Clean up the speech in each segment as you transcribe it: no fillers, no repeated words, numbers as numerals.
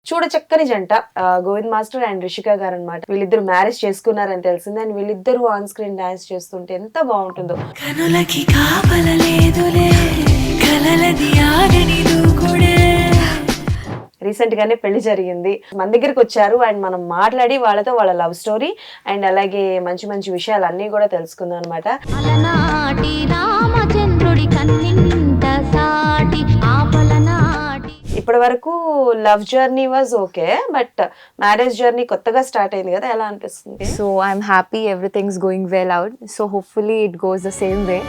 చూడ చక్కని జంట గోవింద్ మాస్టర్ అండ్ రిషిక గారు అన్నమాట. వీళ్ళిద్దరు మ్యారేజ్ చేసుకున్నారని తెలిసింది. అండ్ వీళ్ళిద్దరూ ఆన్ స్క్రీన్ డాన్స్ చేస్తుంటే ఎంత బాగుంటుందో. కనులకి కాపలలేదులే కలలది ఆగని దూకుడే. రీసెంట్ గానే పెళ్లి జరిగింది. మన దగ్గరికి వచ్చారు అండ్ మనం మాట్లాడి వాళ్ళతో వాళ్ళ లవ్ స్టోరీ అండ్ అలాగే మంచి మంచి విషయాలు అన్ని కూడా తెలుసుకుందాం అనమాట. అలనాటి రామచంద్రుడి కన్నింట సాటి ఆపలనాటి. ఇప్పటి వరకు love journey was okay, but marriage journey కొత్తగా స్టార్ట్ అయింది కదా, ఎలా అనిపిస్తుంది? So I'm happy everything's going well out. So hopefully it goes the same way.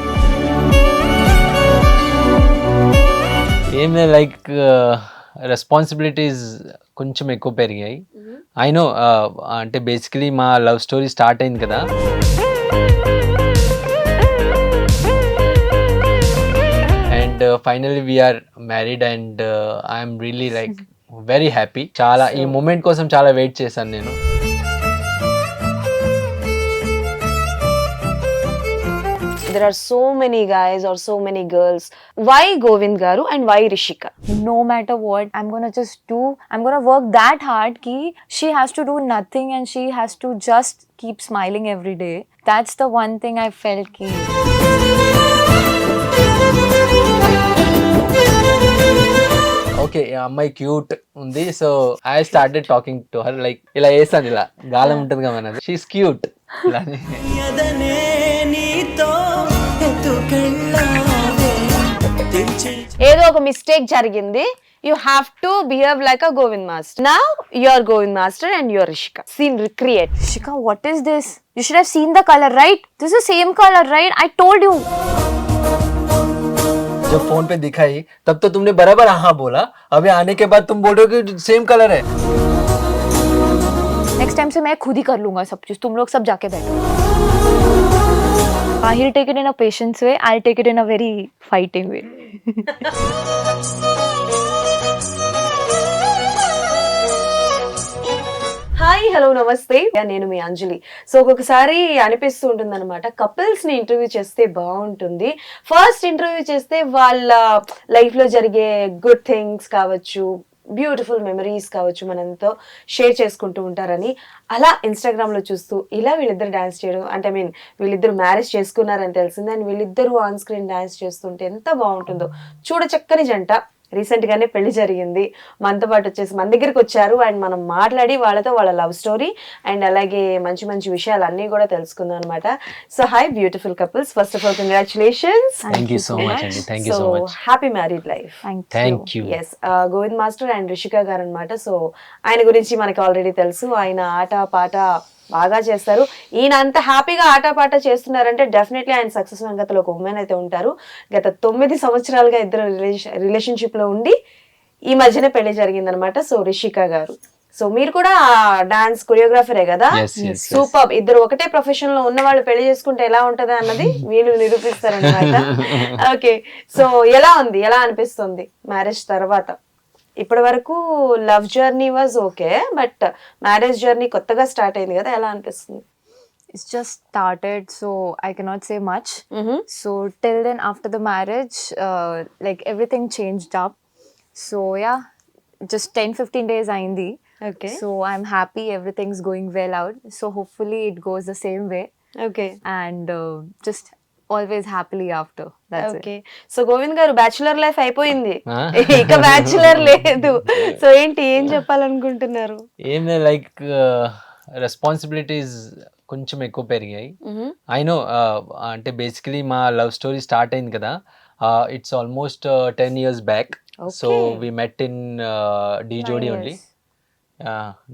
ఏం లైక్ రెస్పాన్సిబిలిటీస్ కొంచెం ఎక్కువ పెరిగాయి. ఐ నో అంటే బేసికలీ మా లవ్ స్టోరీ స్టార్ట్ అయింది కదా, and finally we're married and I'm really like very happy. చాలా ఈ మూమెంట్ కోసం చాలా వెయిట్ చేశాను నేను. There are so many guys or so many girls. Why Govind garu and why Rishika? No matter what, I'm gonna work that hard ki she has to do nothing and she has to just keep smiling every day. That's the one thing I felt ki. Okay, అమ్మాయి cute ఉంది, so I started talking to her like ఇలా వేసాను, ఇలా గాలం ఉంటుంది కదా మనది, she is cute ఇలా. ఎదనే నీతో ఎత్తుకెళ్ళావే తెచ్చి. ఏదో ఒక మిస్టేక్ జరిగింది. You have to behave like a Govind master. Now you are Govind master and you are Rishika. Scene recreate. Shika, what is this? You should have seen the color, right? This is the same color, right? I told you. जब phone पे दिखाई तब तो तुमने बराबर हाँ बोला, अभी आने के बाद तुम बोल रहे हो कि सेम कलर है. Next time से मैं खुद ही कर लूंगा सब चीज. तुम लोग सब जाके बैठो. He'll take it in a patience way. I'll take it in a very fighting way. Hi, hello, నమస్తే. నేను మీ అంజలి. సో ఒక్కొక్కసారి అనిపిస్తూ ఉంటుంది అనమాట, కపుల్స్ ని ఇంటర్వ్యూ చేస్తే బాగుంటుంది. ఫస్ట్ ఇంటర్వ్యూ చేస్తే వాళ్ళ లైఫ్ లో జరిగే గుడ్ థింగ్స్ కావచ్చు, బ్యూటిఫుల్ మెమరీస్ కావచ్చు, మనతో షేర్ చేసుకుంటూ ఉంటారని అలా ఇన్స్టాగ్రామ్ లో చూస్తూ ఇలా వీళ్ళిద్దరు డాన్స్ చేయడం, అంటే ఐ మీన్ వీళ్ళిద్దరు మ్యారేజ్ చేసుకున్నారని తెలిసింది. అండ్ వీళ్ళిద్దరూ ఆన్ స్క్రీన్ డాన్స్ చేస్తుంటే ఎంత బాగుంటుందో. చూడ చక్కని జంట. రీసెంట్ గానే పెళ్లి జరిగింది. మనతో పాటు వచ్చేసి మన దగ్గరికి వచ్చారు అండ్ మనం మాట్లాడి వాళ్ళతో వాళ్ళ లవ్ స్టోరీ అండ్ అలాగే మంచి మంచి విషయాలు అన్ని కూడా తెలుసుకుందాం అనమాట. So hi beautiful couples, first of all congratulations. Thank you so much అండి, thank you so much. Happy married life. Thank you. Yes, Govind master and Rishika గారు అనమాట. సో ఆయన గురించి మనకి ఆల్రెడీ తెలుసు. ఆయన ఆట పాట బాగా చేస్తారు. ఈయన అంత హ్యాపీగా ఆటపాట చేస్తున్నారంటే డెఫినెట్లీ ఆయన సక్సెస్ వెనకతలో ఒక ఉమెన్ అయితే ఉంటారు. గత 9 సంవత్సరాలుగా ఇద్దరు రిలేషన్షిప్ లో ఉండి ఈ మధ్యనే పెళ్లి జరిగిందనమాట. సో రిషిక గారు, సో మీరు కూడా డాన్స్ కొరియోగ్రాఫరే కదా? సూపర్. ఇద్దరు ఒకటే ప్రొఫెషన్ లో ఉన్న వాళ్ళు పెళ్లి చేసుకుంటే ఎలా ఉంటది అన్నది వీళ్ళు నిరూపిస్తారనమాట. ఓకే, సో ఎలా ఉంది, ఎలా అనిపిస్తుంది మ్యారేజ్ తర్వాత? ఇప్పటి వరకు love journey was okay, but marriage journey కొత్తగా స్టార్ట్ అయింది కదా, ఎలా అనిపిస్తుంది? It's just started, so I cannot say much. So till then, after the marriage, like everything changed up. So yeah, just 10-15 days aindi. Okay, So I'm happy everything's going well out. So hopefully it goes the same way okay, and just always happily after. That's it. Okay. So Govind గారు bachelor life అయిపోయింది, ఇక bachelor లేదు. So ఏంటి, ఏం చెప్పాలనుకుంటున్నారు? ఏం like responsibilities కొంచెం ఎక్కువ పెరిగాయి. ఐ నో అంటే బేసికలీ మా లవ్ స్టోరీ స్టార్ట్ అయింది కదా, it's almost 10 years back. So we met in Dhee Jodi only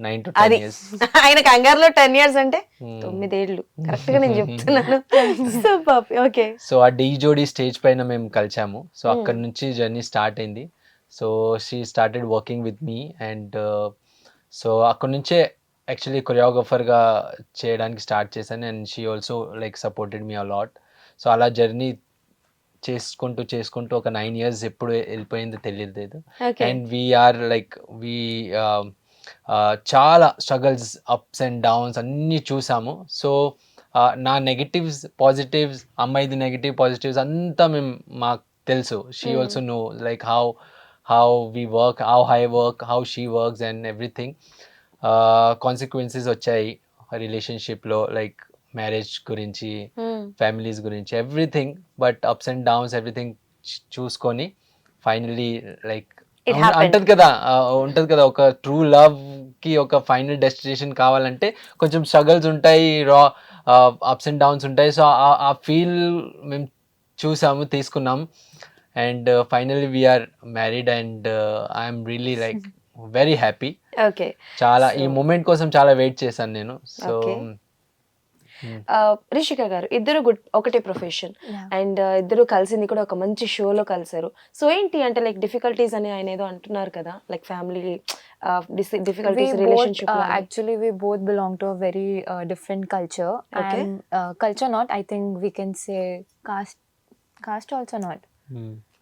9 to 10 years. ఆయన కంగారులో 10 years అంటే 9 ఏళ్ళు కరెక్ట్ గా నేను చెప్తున్నాను. సూపర్. ఓకే, సో ఆ డి జోడి స్టేజ్ పైన మేము కలిసాము. సో అక్కడ నుంచి జర్నీ స్టార్ట్ అయింది. So she started working with me and so అక్కడ నుంచే యాక్చువల్లీ కొరియోగ్రఫర్గా చేయడానికి స్టార్ట్ చేశాను. And she also like supported me a lot. So అలా జర్నీ చేసుకుంటూ ఒక 9 years ఎప్పుడు వెళ్ళిపోయిందో తెలియలేదు. అండ్ వీఆర్ లైక్ చాలా స్ట్రగల్స్, అప్స్ అండ్ డౌన్స్ అన్నీ చూసాము. సో నా నెగటివ్స్ పాజిటివ్స్, అమ్మాయిది నెగటివ్ పాజిటివ్స్ అంతా మాకు తెలుసు. She also know like how we work, how I work, how she works and everything. Consequences వచ్చాయి రిలేషన్షిప్లో, లైక్ మ్యారేజ్ గురించి, ఫ్యామిలీస్ గురించి, everything. But apps and downs everything చూసుకొని ఫైనలీ లైక్ It happened. ఉంటది కదా ఒక ట్రూ లవ్ కి ఒక ఫైనల్ డెస్టినేషన్ కావాలంటే కొంచెం స్ట్రగల్స్ ఉంటాయి, అప్స్ అండ్ డౌన్స్ ఉంటాయి. సో ఆ ఫీల్ మేము చూసాము, తీసుకున్నాం. And finally we're married and I'm really like very happy. Okay, చాలా ఈ మూమెంట్ కోసం చాలా వెయిట్ చేశాను నేను. So Okay. రిషిక గారు ఇద్దరు ఒకటే ప్రొఫెషన్ Yeah. అండ్ ఇద్దరు కలిసింది కూడా ఒక మంచి షోలో కలిసారు. సో ఏంటి అంటే లైక్ డిఫికల్టీస్ అని ఆయన ఏదో అంటున్నారు కదా, like family difficulties relationship. Actually we both belong to a very different culture. Okay. And culture not, I think we can say caste also not.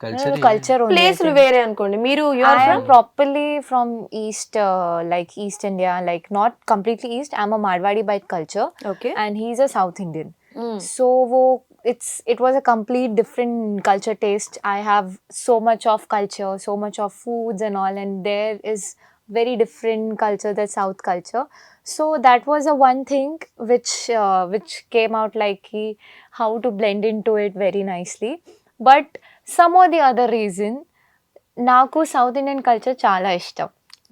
Culture Culture only. I ప్లేస్లు think. వేరే అనుకోండి, మీరు you are I am from properly from East, like East India, like not completely East. I'm a Marwadi by culture, okay. and he's a South Indian. So it was a complete different culture taste. I have so much of culture, so much of foods and all, and there is very different culture, the South culture. So that was a one thing which came out like how to blend into it very nicely. But some or the other reason, నాకు south Indian culture చాలా ఇష్టం.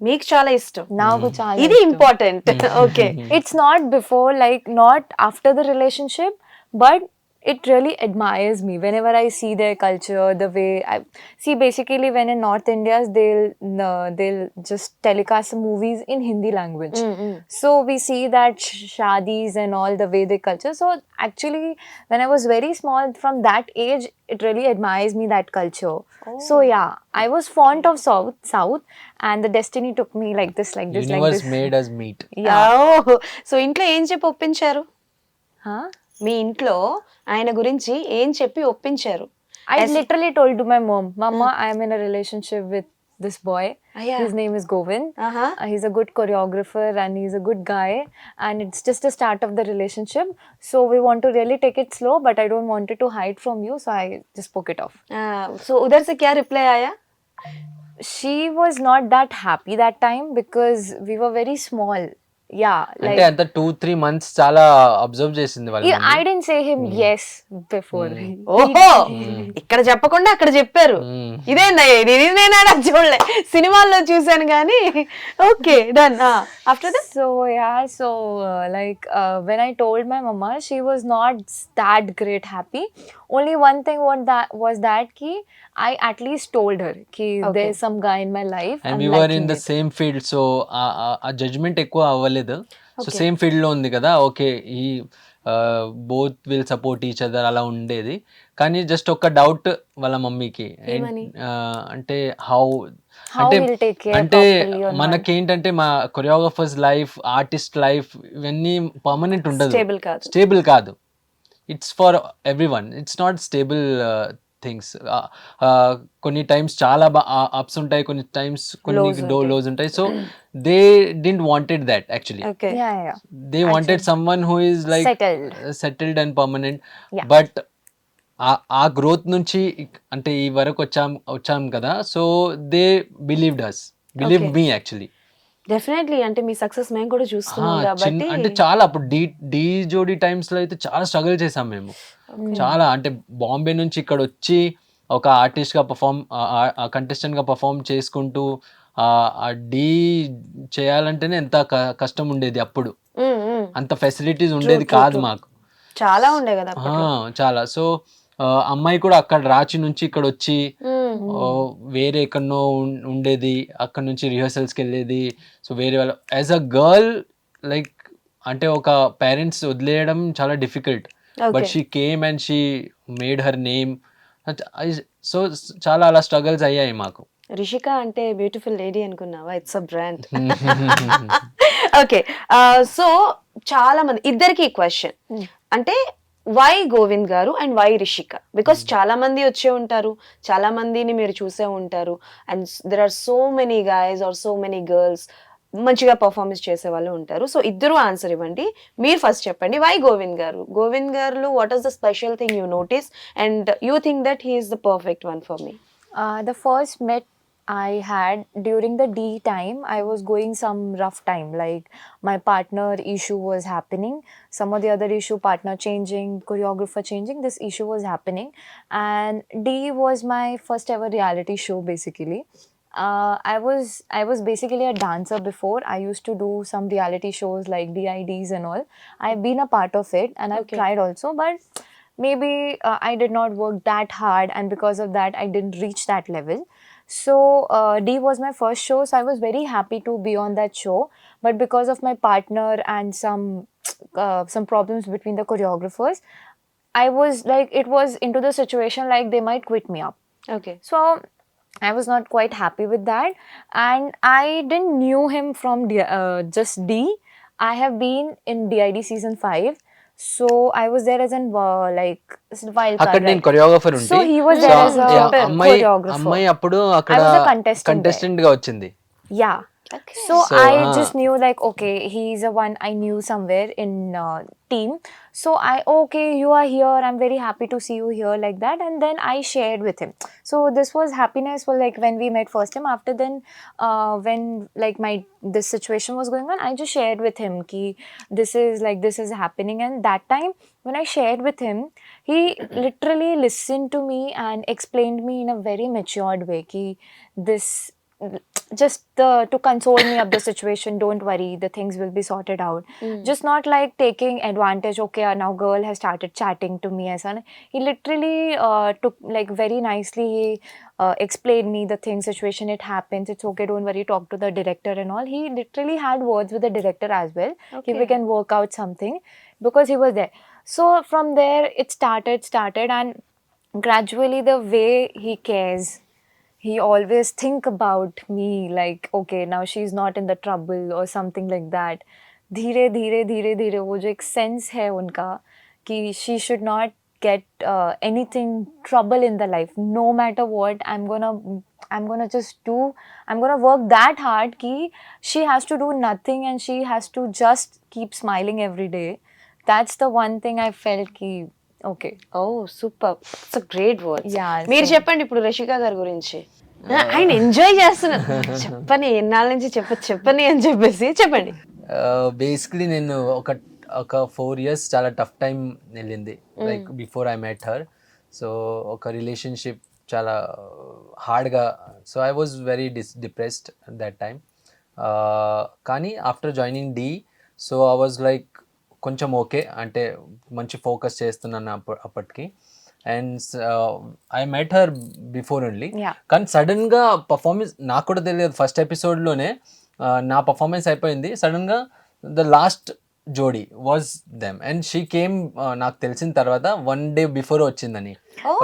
మీకు చాలా ఇష్టం, నాకు చాలా ఇది important. Okay, It's not before, like not after the relationship, but it really admires me whenever I see their culture, the way I see. Basically, when in North India's, they'll just telecast the movies in Hindi language. So we see that shadis and all, the way they culture. So actually, when I was very small, from that age, it really admires me, that culture. So yeah, I was fond of South, and the destiny took me like this. Universe made us meet. So ఇంట్లో ఏం చెప్పి ఒప్పించారు? Huh? మీ ఇంట్లో ఆయన గురించి ఏం చెప్పి ఒప్పించారు? I literally told to my mom, Mama, I am in a relationship with this boy. Yeah. His name is Govind. Uh-huh. He's a good choreographer and he's a good guy. And it's just the start of the relationship. So we want to really take it slow, but I don't want it to hide from you. So I just spoke it off. So ఉదర్ సే క్యా reply ఆయా? She was not that happy that time because we were very small. Yeah. అంటే అంత 2-3 months చాలా observe చేసింది వాళ్ళ Yeah, I didn't say him yes before. ఓహో, ఇక్కడ చెప్పకుండా అక్కడ చెప్పారు. ఇదేందయ్యా ఇది? ఇది నేను ఆడ చూడలే, సినిమాల్లో చూసాను కానీ. Okay, done. After that So yeah, when I told my mama, she was not that great happy. Only one thing was that ki I at least told her ki there's some guy in my life. And I'm we were liking in the it. Same field. So ఆ judgement ఎక్కువ అవ్వలేదు. So same field లో ఉంది కదా, okay ఈ both will support each other అలా ఉండేది. కానీ జస్ట్ ఒక డౌట్ వాళ్ళ మమ్మీకి, అంటే How అంటే we'll take care అంటే properly or not. మనకేంటంటే మా కొరియోగ్రఫర్స్ లైఫ్, ఆర్టిస్ట్ లైఫ్ ఇవన్నీ పర్మనెంట్ ఉండదు, స్టేబుల్ కాదు. స్టేబుల్ కాదు. It's for every one, it's not stable things. కొన్ని టైమ్స్ చాలా అప్స్ ఉంటాయి, కొన్ని టైమ్స్ కొన్ని లోస్ ఉంటాయి. So they didn't wanted that actually. Okay, Yeah. They wanted someone who is like Settled. Settled and permanent. Yeah. But ఆ growth నుంచి అంటే ఈ వరకు వచ్చాం కదా. So they believed me actually. Definitely. అంటే మీ సక్సెస్ మేము కూడా చూస్తున్నాం కాబట్టి. అంటే చాలా అప్పుడు డి జోడి టైమ్స్ లో అయితే చాలా స్ట్రగుల్ చేసాం మేము. చాలా అంటే బాంబే నుంచి ఇక్కడ వచ్చి ఒక ఆర్టిస్ట్ గా కంటెస్టెంట్ గా పర్ఫామ్ చేసుకుంటూ ఆ డి చేయాలంటేనే ఎంత కష్టం ఉండేది అప్పుడు. అంత ఫెసిలిటీస్ ఉండేది కాదు మాకు, చాలా ఉండే కదా. చాలా. సో అమ్మాయి కూడా అక్కడ రాంచీ నుంచి ఇక్కడ వచ్చి వేరే ఎక్కడనో ఉండేది, అక్కడ నుంచి రిహర్సల్స్కి వెళ్ళేది. సో వేరే వాళ్ళు యాజ్ అ గర్ల్ లైక్ అంటే ఒక పేరెంట్స్ వదిలేయడం చాలా difficult. But she came and she made her name. So చాలా అలా స్ట్రగల్స్ అయ్యాయి మాకు. రిషిక అంటే బ్యూటిఫుల్ లేడీ అనుకున్నావా? It's a brand. Okay, so చాలా మంది ఇద్దరికి క్వశ్చన్ అంటే వై గోవింద్ గారు అండ్ వై రిషిక? బికాస్ చాలా మంది వచ్చే ఉంటారు, చాలా మందిని మీరు చూసే ఉంటారు, and there are so many guys are so many girls మంచిగా పర్ఫార్మెన్స్ చేసే వాళ్ళు ఉంటారు. సో ఇద్దరు ఆన్సర్ ఇవ్వండి. మీరు ఫస్ట్ చెప్పండి, వై గోవింద్ గారు? గోవింద్ గారు what is the special thing you notice and you think that he is the perfect one for me? The first met I had during the D time, I was going some rough time. Like my partner issue was happening, some of the other issue, partner changing, choreographer changing, this issue was happening. And D was my first ever reality show basically. I was basically a dancer before. I used to do some reality shows like DIDs and all. I've been a part of it and I've Okay. tried also, but maybe I did not work that hard, and because of that I didn't reach that level. So D was my first show, so I was very happy to be on that show. But because of my partner and some problems between the choreographers, I was like, it was into the situation like they might quit me up. Okay So I was not quite happy with that, and I didn't knew him from just D. I have been in DID season 5, so I was there as an like wild అక్కడ card. నేను Right? Choreographer ఉంటే So he was so there as a అమ్మాయి choreographer. అప్పుడు అక్కడ I was a contestant contestant గా వచ్చింది. Yeah. So So, I just knew like, okay, he's the one I knew somewhere in team. So okay, you are here, I'm very happy to see you here, like that. And then I shared with him. So this was happiness for like when we met first time. After then, when like this situation was going on, I just shared with him ki this is happening. And that time when I shared with him, he literally listened to me and explained me in a very matured way ki this just to console me of the situation, don't worry, the things will be sorted out. Just not like taking advantage, okay, now girl has started chatting to me as an. He literally took like very nicely, explained me the thing, situation, it happens, it's okay, don't worry, talk to the director and all. He literally had words with the director as well, Okay. if we can work out something, because he was there. So from there it started, and gradually the way he cares, he always think about me like, okay, now she's not in the trouble or something like that. धीरे धीरे धीरे धीरे वो जो एक sense है उनका कि she should not get anything trouble in the life, no matter what. I'm gonna work that hard ki she has to do nothing and she has to just keep smiling every day. That's the one thing I felt ki okay. Oh super, it's great word. Yeah, మీరు so- చెప్పండి ఇప్పుడు రషిక గారి గురించి. ఆయన enjoy చేస్తున్నారు. చెప్పని ఎన్నాళ్ళ నుంచి చెప్పని అని చెప్పేసి చెప్పండి. బేసిక్లీ నేను ఒక 4 years చాలా టఫ్ టైం వెళ్ళింది, like before I met her. So ఒక రిలేషన్షిప్ చాలా హార్డ్గా, so I was very depressed that time. కానీ after joining D, so I was like కొంచెం ఓకే, అంటే మంచి ఫోకస్ చేస్తున్నాను అప్పటికి. And I met her before only. Yeah. కానీ సడన్గా పర్ఫార్మెన్స్ నాకు కూడా తెలియదు, ఫస్ట్ ఎపిసోడ్లోనే నా పర్ఫార్మెన్స్ అయిపోయింది. సడన్గా ద లాస్ట్ జోడీ was them and she came. నాకు తెలిసిన తర్వాత 1 day బిఫోర్ వచ్చిందని,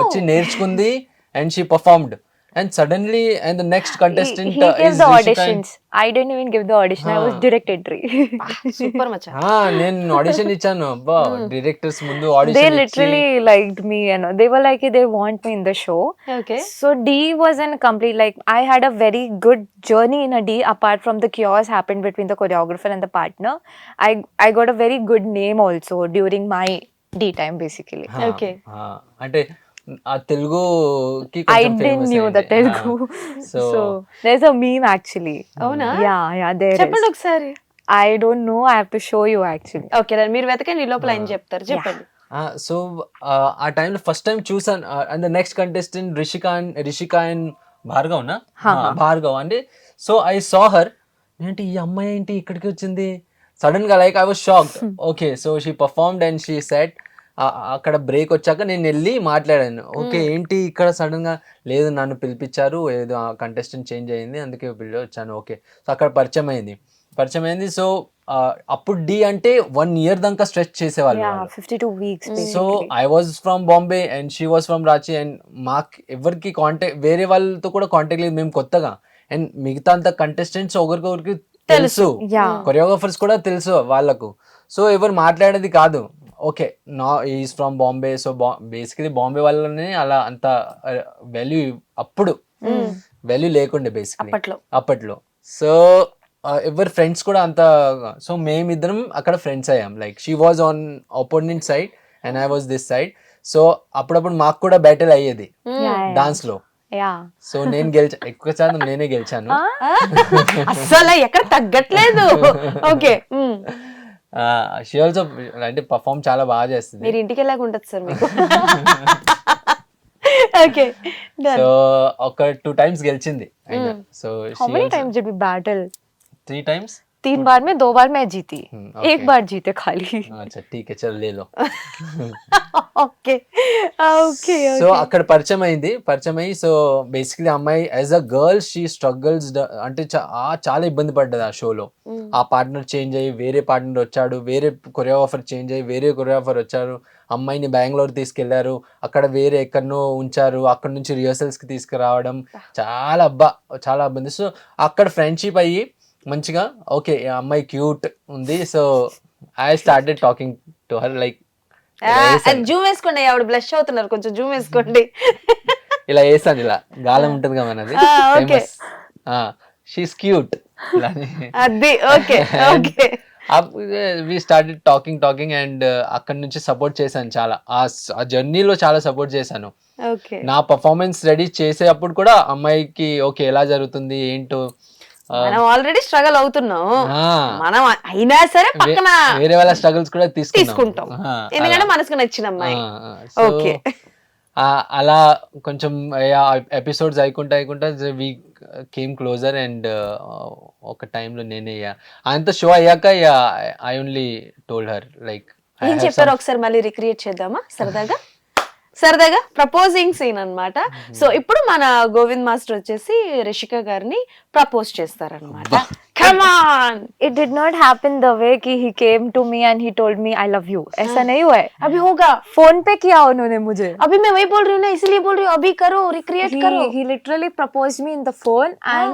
వచ్చి నేర్చుకుంది and she performed. And suddenly, and the next contestant he gave is the Rishika. auditions. I didn't even give the audition. I was direct entry. Super మచా. నేను audition ఇచ్చాను. అబ్బా, డైరెక్టర్స్ ముందు They audition literally liked me, and they were like, they want me in the show. Okay. So D was an complete, like, I had a very good journey in a D. Apart from the chaos happened between the choreographer and the partner, I got a very good name also during my D time basically. Okay. అంటే ఆ తెలుగుకి I didn't knew the Telugu. So So there's a meme actually. అవునా? Yeah, there చెప్పండి is. ఒకసారి. I don't know. I have to show you actually. Okay, మీరు వెతకండి, ఈ లోపల ఆయన చెప్తారు. చెప్పండి. సో ఆ టైంలో ఫస్ట్ టైం చూసాను. And the next contestant Rishika and భార్గవ్నా, భార్గవ్ అంటే. సో ఐ సా హర్, ఏంటి ఈ అమ్మాయి ఏంటి ఇక్కడికి వచ్చింది సడన్ గా, like I was shocked. Okay, so she performed and she said. అక్కడ బ్రేక్ వచ్చాక నేను వెళ్ళి మాట్లాడాను, ఓకే ఏంటి ఇక్కడ సడన్ గా, లేదు నన్ను పిలిపించారు, ఏదో కంటెస్టెంట్ చేంజ్ అయింది అందుకే పిలిచి వచ్చాను. ఓకే, సో అక్కడ పరిచయం అయింది. సో అప్పుడు డి అంటే 1 year దాకా స్ట్రెచ్ చేసేవాళ్ళు. Yeah, 52 weeks so basically. I was from Bombay and she was from Ranchi. And మాకు ఎవరికి కాంటాక్ట్, వేరే వాళ్ళతో కూడా కాంటాక్ట్ లేదు, మేము కొత్తగా. అండ్ మిగతా అంత కంటెస్టెంట్స్ ఒకరికొకరికి తెలుసు, Yeah. కొరియోగ్రాఫర్స్ కూడా తెలుసు వాళ్ళకు. సో ఎవరు మాట్లాడేది కాదు. ఓకే, నా is from Bombay. So basically Bombay వాళ్ళని అలా అంత వాల్యూ అప్పుడు వాల్యూ లేకుండే బేసికలీ అప్పట్లో. సో ఎవరి ఫ్రెండ్స్ కూడా అంత. సో మేమిద్దరం అక్కడ ఫ్రెండ్స్ అయ్యాం. Like she was on opponent side and I was this side. So అప్పుడప్పుడు మాకు కూడా బ్యాటిల్ అయ్యేది Yeah. డాన్స్ లో. Yeah. సో నేను ఎక్కువ శాతం నేనే గెలిచాను. అస్సలు ఎక్కడ తగ్గట్లేదు. ఓకే, షీ ఆల్సో అంటే పర్ఫామ్ చాలా బాగా చేస్తుంది. మీరు ఇంటికి వెళ్ళాక ఉంటుంది సార్ మీకు. ఓకే, సో ఒక 2 times గెలిచింది. So How many times did we battle? 3 times. 3 बार में 2 बार मैं जीती, okay. 1 बार जीते खाली. अच्छा ठीक है चल ले लो. Okay okay. సో అక్కడ పరిచయం అయ్యి సో బేసిక్లీ అమ్మాయి as a girl she struggles అంటే చాలా ఇబ్బంది పడ్డది ఆ షోలో. ఆ పార్ట్నర్ చేంజ్ అయ్యి వేరే పార్ట్నర్ వచ్చాడు, వేరే కొరియోగ్రాఫర్ చేంజ్ అయ్యి వేరే కొరియోగ్రాఫర్ వచ్చారు, అమ్మాయిని బెంగళూరు తీసుకెళ్లారు, అక్కడ వేరే ఎక్కడనో ఉంచారు, అక్కడ నుంచి రిహర్సల్స్ కి తీసుకురావడం చాలా ఇబ్బంది. సో అక్కడ ఫ్రెండ్షిప్ అయ్యి మంచిగా ఓకే అమ్మాయి క్యూట్ ఉంది. So I started talking to her like Zoom వేసుకోండి, ఆవిడ బ్లష్ అవుతున్నారు, కొంచెం జూమ్ వేసుకోండి. ఇలా వేసాను, ఇలా గాలం ఉంటుంది కదా మనది, షీస్ క్యూట్ అది. Okay okay. We started talking and అక్కడ నుంచి సపోర్ట్ చేశాను చాలా. ఆ జర్నీలో చాలా సపోర్ట్ చేశాను. ఓకే, నా పర్ఫార్మెన్స్ రెడీ చేసేటప్పుడు కూడా అమ్మాయికి ఓకే ఎలా జరుగుతుంది ఏంటో, మనం ఆల్రెడీ స్ట్రగల్ అవుతున్నాం, మనం అయినా సరే పక్కన వేరే వాళ్ళ స్ట్రగుల్స్ కూడా తీసుకుంటాం, ఎందుకంటే మనసుకు నచ్చిన అమ్మాయి. ఓకే, అలా కొంచెం ఎపిసోడ్స్ అయికుంటా వి కేమ్ క్లోజర్ అండ్ ఒక టైంలో నేనే అంత షో అయ్యాక I only told her like ఏం చెప్పారు ఒకసారి మళ్ళీ రిక్రియేట్ చేద్దామా సరదాగా ప్రపోజింగ్ సీన్ అన్నమాట. సో ఇప్పుడు మన గోవింద్ మాస్టర్ వచ్చేసి రిషిక గారిని ప్రపోజ్ చేస్తారన్నమాట. Come on! It did not happen the way कि he came to me and he told me I love you. ऐसा नहीं हुआ है. अभी होगा. फोन पे किया उन्होंने मुझे. अभी मैं वही बोल रही हूँ ना, इसलिए बोल रही हूँ अभी करो, रिक्रिएट करो. He literally proposed me in the phone and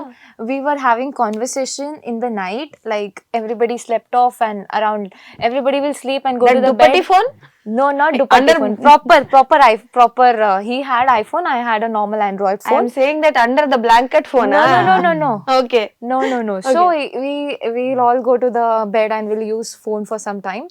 we were having conversation in the night. Like everybody slept off and around everybody will sleep and go That to the Ducati bed. phone? No, not Ducati phone. Proper. He had iPhone. I had a normal Android I phone. am saying that under the blanket phone. No. Okay. No. So we'll all go to the bed and we'll use phone for some time.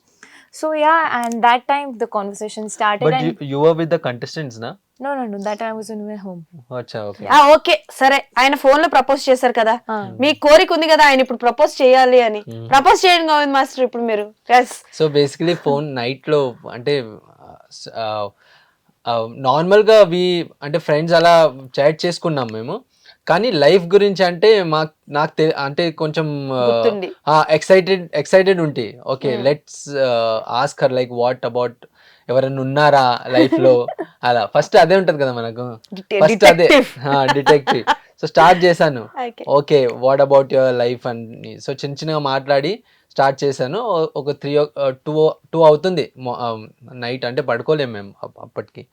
So yeah, and that time the conversation started. But and you were with the contestants, na? No. That time I was in my home. అచ్చా okay. Okay సరే, ఆయన phone లో propose చేశారు కదా, మీ కోరిక ఉంది కదా ఆయన ఇప్పుడు ప్రపోజ్ చేయాలి అని. ప్రపోజ్ చేయండి గోవింద్ మాస్టర్ ఇప్పుడు మీరు. సో బేసికలీ ఫోన్ నైట్ లో అంటే నార్మల్ గా అంటే ఫ్రెండ్స్ అలా చాట్ చేసుకున్నాం మేము, కానీ లైఫ్ గురించి అంటే నాకు అంటే కొంచెం ఎక్సైటెడ్ ఉంటే okay let's ask her like what about ఎవరైనా ఉన్నారా లైఫ్ లో, అలా ఫస్ట్ అదే ఉంటది కదా మనకు, ఫస్ట్ అదే డిటెక్టివ్. సో స్టార్ట్ చేశాను okay what about your life అని. సో చిన్నగా మాట్లాడి స్టార్ట్ చేశాను. ఒక 2 అవుతుంది నైట్, అంటే పడుకోలేము మేము అప్పటికి.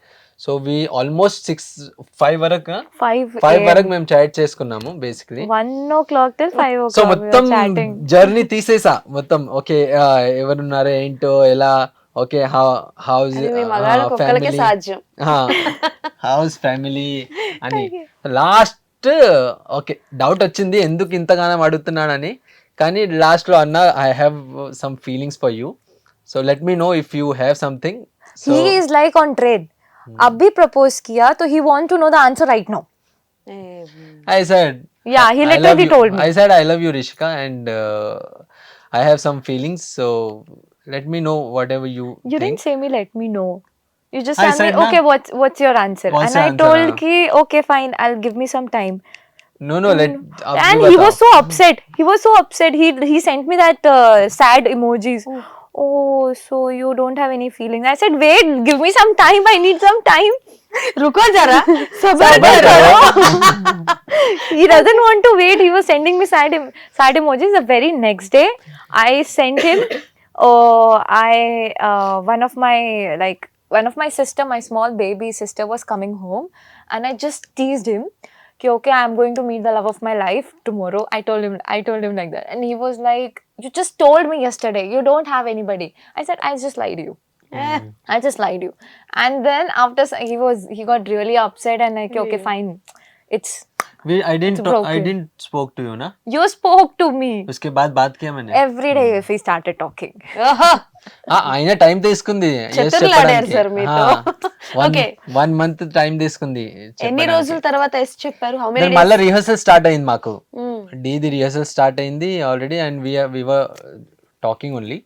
సో వి ఆల్మోస్ట్ 5 వరకు మేము చాట్ చేసుకున్నాము basically. 1 o'clock till 5 o'clock. So మొత్తం జర్నీ తీసేసా మొత్తం. ఓకే ఎవరున్నారో ఏంటో ఎలా, ఓకే హౌస్ ఫ్యామిలీ అని. లాస్ట్ ఓకే డౌట్ వచ్చింది ఎందుకు ఇంతగానో అడుగుతున్నాడని, కానీ లాస్ట్ లో అన్న I have some feelings for you, so let me know if you have something. He is like on trade. अभी प्रपोज किया तो he want to know the answer right now. I said yeah, he literally told me. I said I love you Rishika and I have some feelings, so let me know whatever you think. Didn't say me let me know. You just I said me said, okay what's your answer? What's and your I answer, told ki okay fine, I'll give me some time. No let And he was so upset. He sent me that sad emojis. Oh, so you don't have any feelings. I said wait, give me some time, I need some time. रुको जरा, सबर करो. He doesn't want to wait. He was sending me sad emojis. The very next day I sent him one of my sister, my small baby sister was coming home, and I just teased him कि okay, I am going to meet the love of my life tomorrow. I told him like that, and he was like, you just told me yesterday you don't have anybody. I said I just lied to you. I just lied to you. And then after he got really upset and like okay fine, it's I didn't It's broken. I didn't spoke to you ना. You spoke to me. उसके बाद बात किया मैंने. Every day we started talking. ఆహా, ఆయన time తీసుకుంది. Yes చతుర్లాడారు చెప్పడానికి. సార్ మీతో. Okay. 1 month టైం తీసుకుంది. ఎన్ని రోజుల తర్వాత ఎస్ చెప్పారు? హౌ Then మెనీ మళ్ళీ రిహర్సల్ స్టార్ట్ అయింది మాకు. Hmm. డీది రిహర్సల్ స్టార్ట్ అయింది already and we were talking only.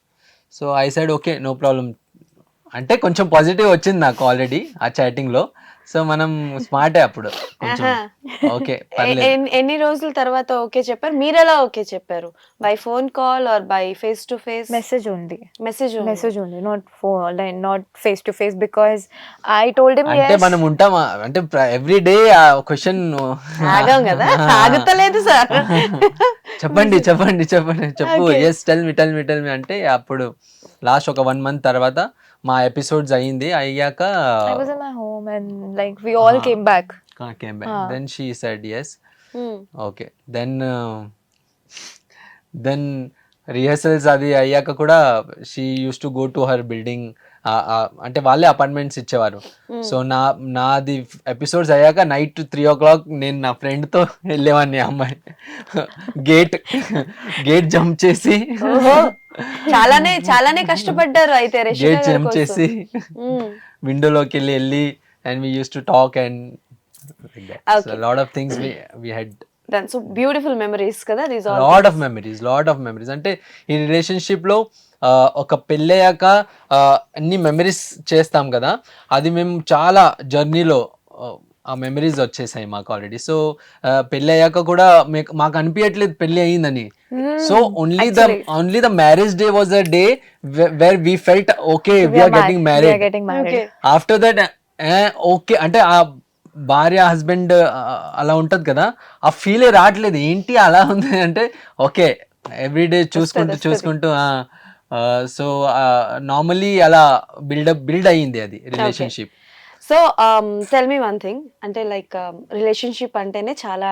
So I side okay no problem అంటే కొంచెం పాజిటివ్ వచ్చింది నాకు ఆల్రెడీ ఆ చాటింగ్ లో. సో మనం స్మార్టే అప్పుడు కొంచెం ఓకే పర్లేదు. ఎన్ని రోజుల తర్వాత ఓకే చెప్పారు? మీరు ఎలా ఓకే చెప్పారు? By phone call or by face to face? Message only. Message Message only, not phone, like not face to face, because I told him అంటే yes. మనం ఉంటామా అంటే ఎవ్రీ డే ఆ క్వశ్చన్ ఆగం కదా, ఆగుతలేదు సార్. చెప్పండి చెప్పు ఎస్ టెల్ మీ అంటే అప్పుడు లాస్ట్ ఒక 1 month తర్వాత మా ఎపిసోడ్స్ అయ్యాక I was in my home and like we all came back. came back. Then she said yes. Okay. Then rehearsals అది అయ్యాక కూడా she use to go to her building. అంటే వాళ్ళే అపార్ట్మెంట్స్ ఇచ్చేవారు. సో నాది ఎపిసోడ్స్ అయ్యాక night 3 o'clock నేను నా ఫ్రెండ్తో వెళ్ళేవాడిని. అమ్మాయి గేట్ జంప్ చేసి చాలానే కష్టపడ్డారు అయితే గేట్ జంప్ చేసి విండోలోకి వెళ్ళి and we use to talk and lot of things we had. So beautiful memories కదా these all. Lot of memories అంటే ఈ రిలేషన్షిప్ లో ఒక పెళ్ళయ్యాక అన్ని మెమరీస్ చేస్తాం కదా, అది మేము చాలా జర్నీలో ఆ మెమరీస్ వచ్చేసాయి మాకు ఆల్రెడీ. సో పెళ్ళయ్యాక కూడా మాకు అనిపించట్లేదు పెళ్ళి అయిందని. So only the marriage day was the day where we felt okay we're getting married. After that okay అంటే ఆ భార్య హస్బెండ్ అలా ఉంటది కదా, ఆ ఫీలే రావట్లేదు. ఏంటి అలా ఉంది అంటే ఓకే ఎవ్రీడే చూసుకుంటూ సో నార్మల్లీ అలా బిల్డ్ అయ్యింది అది relationship. So tell me one thing, అంటే లైక్ రిలేషన్షిప్ అంటేనే చాలా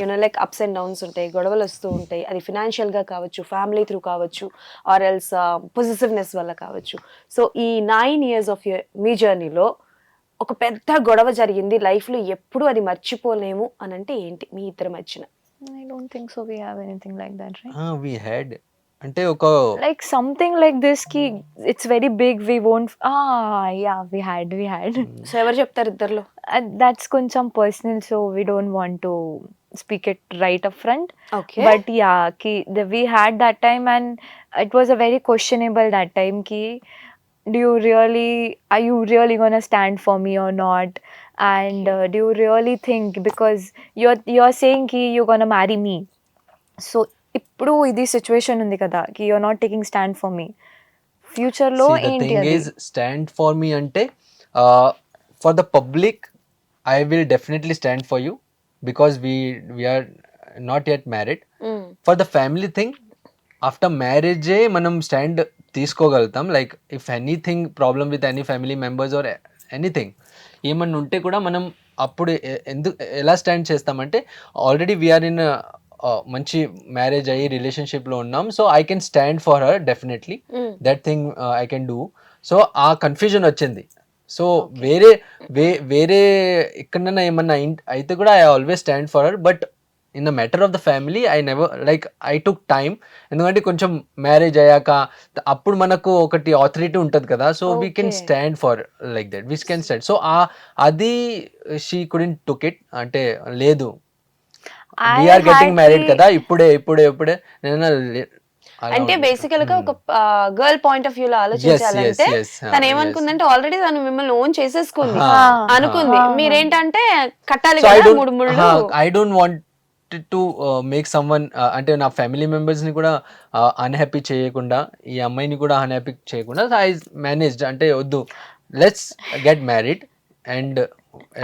you know like apps and downs ఉంటాయి, గొడవలు వస్తూ ఉంటాయి. అది ఫినాన్షియల్గా కావచ్చు, ఫ్యామిలీ త్రూ కావచ్చు, ఆర్ ఎల్స్ పొజిటివ్నెస్ వల్ల కావచ్చు. సో ఈ 9 years ఆఫ్ మీ జర్నీలో ఒక పెద్ద గొడవ జరిగింది లైఫ్లో, ఎప్పుడు అది మర్చిపోలేము అని అంటే ఏంటి మీ ఇద్దరి మధ్యన? I don't think so we have anything like that, right? we had అంటే ఒక Like something like this ki it's very big, we won't yeah we had so ఎవరు చెప్తారు ఇద్దర్లో? that's koncham personal, so we don't want to speak it right up front. Okay. But yeah we had that time and it was a very questionable that time ki are you really gonna stand for me or not, and do you really think, because you're saying ki you're gonna marry me, so ఇప్పుడు ఇది situation ఉంది కదా కి you're not taking stand for me, future లో ఏంటి అది? Stand for me అంటే for the public I will definitely stand for you because we are not yet married. For the family thing after మ్యారేజే మనం స్టాండ్ తీసుకోగలుగుతాం. Like if anything problem with any family members or anything ఏమన్నా ఉంటే కూడా మనం అప్పుడు ఎలా స్టాండ్ చేస్తామంటే ఆల్రెడీ వీఆర్ ఇన్ మంచి మ్యారేజ్ అయ్యి రిలేషన్షిప్లో ఉన్నాం. So I can stand for her definitely, that thing I can do. So ఆ కన్ఫ్యూజన్ వచ్చింది. సో వేరే ఎక్కడన్నా ఏమన్నా అయితే కూడా I always stand for her. But in the matter of the family I never like I took time. ఎందుకంటే కొంచెం marriage అయ్యాక అప్పుడు మనకు ఒకటి ఆథారిటీ ఉంటుంది కదా, so we can stand for like that, we can stand. So అది she couldn't took it, అంటే లేదు వీఆర్ గెటింగ్ మ్యారీడ్ కదా ఇప్పుడే నేను అంటే బేసికల్ గా ఒక గర్ల్ పాయింట్ ఆఫ్ వ్యూ లో ఆలోచించాలంటే తను ఏమనుకుందంటే ఆల్రెడీ తను మిమ్మల్ని ఓన్ చేసేసుకుంది అనుకుంది. మీరేంటంటే కట్టాలి కదా 3 ముళ్ళు. I don't want to make someone అంటే నా ఫ్యామిలీ మెంబర్స్ ని కూడా అన్హ్యాపీ చేయకుండా, ఈ అమ్మాయిని కూడా అన్హ్యాపీ చేయకుండా ఐ మేనేజ్డ్. అంటే వద్దు, let's get married and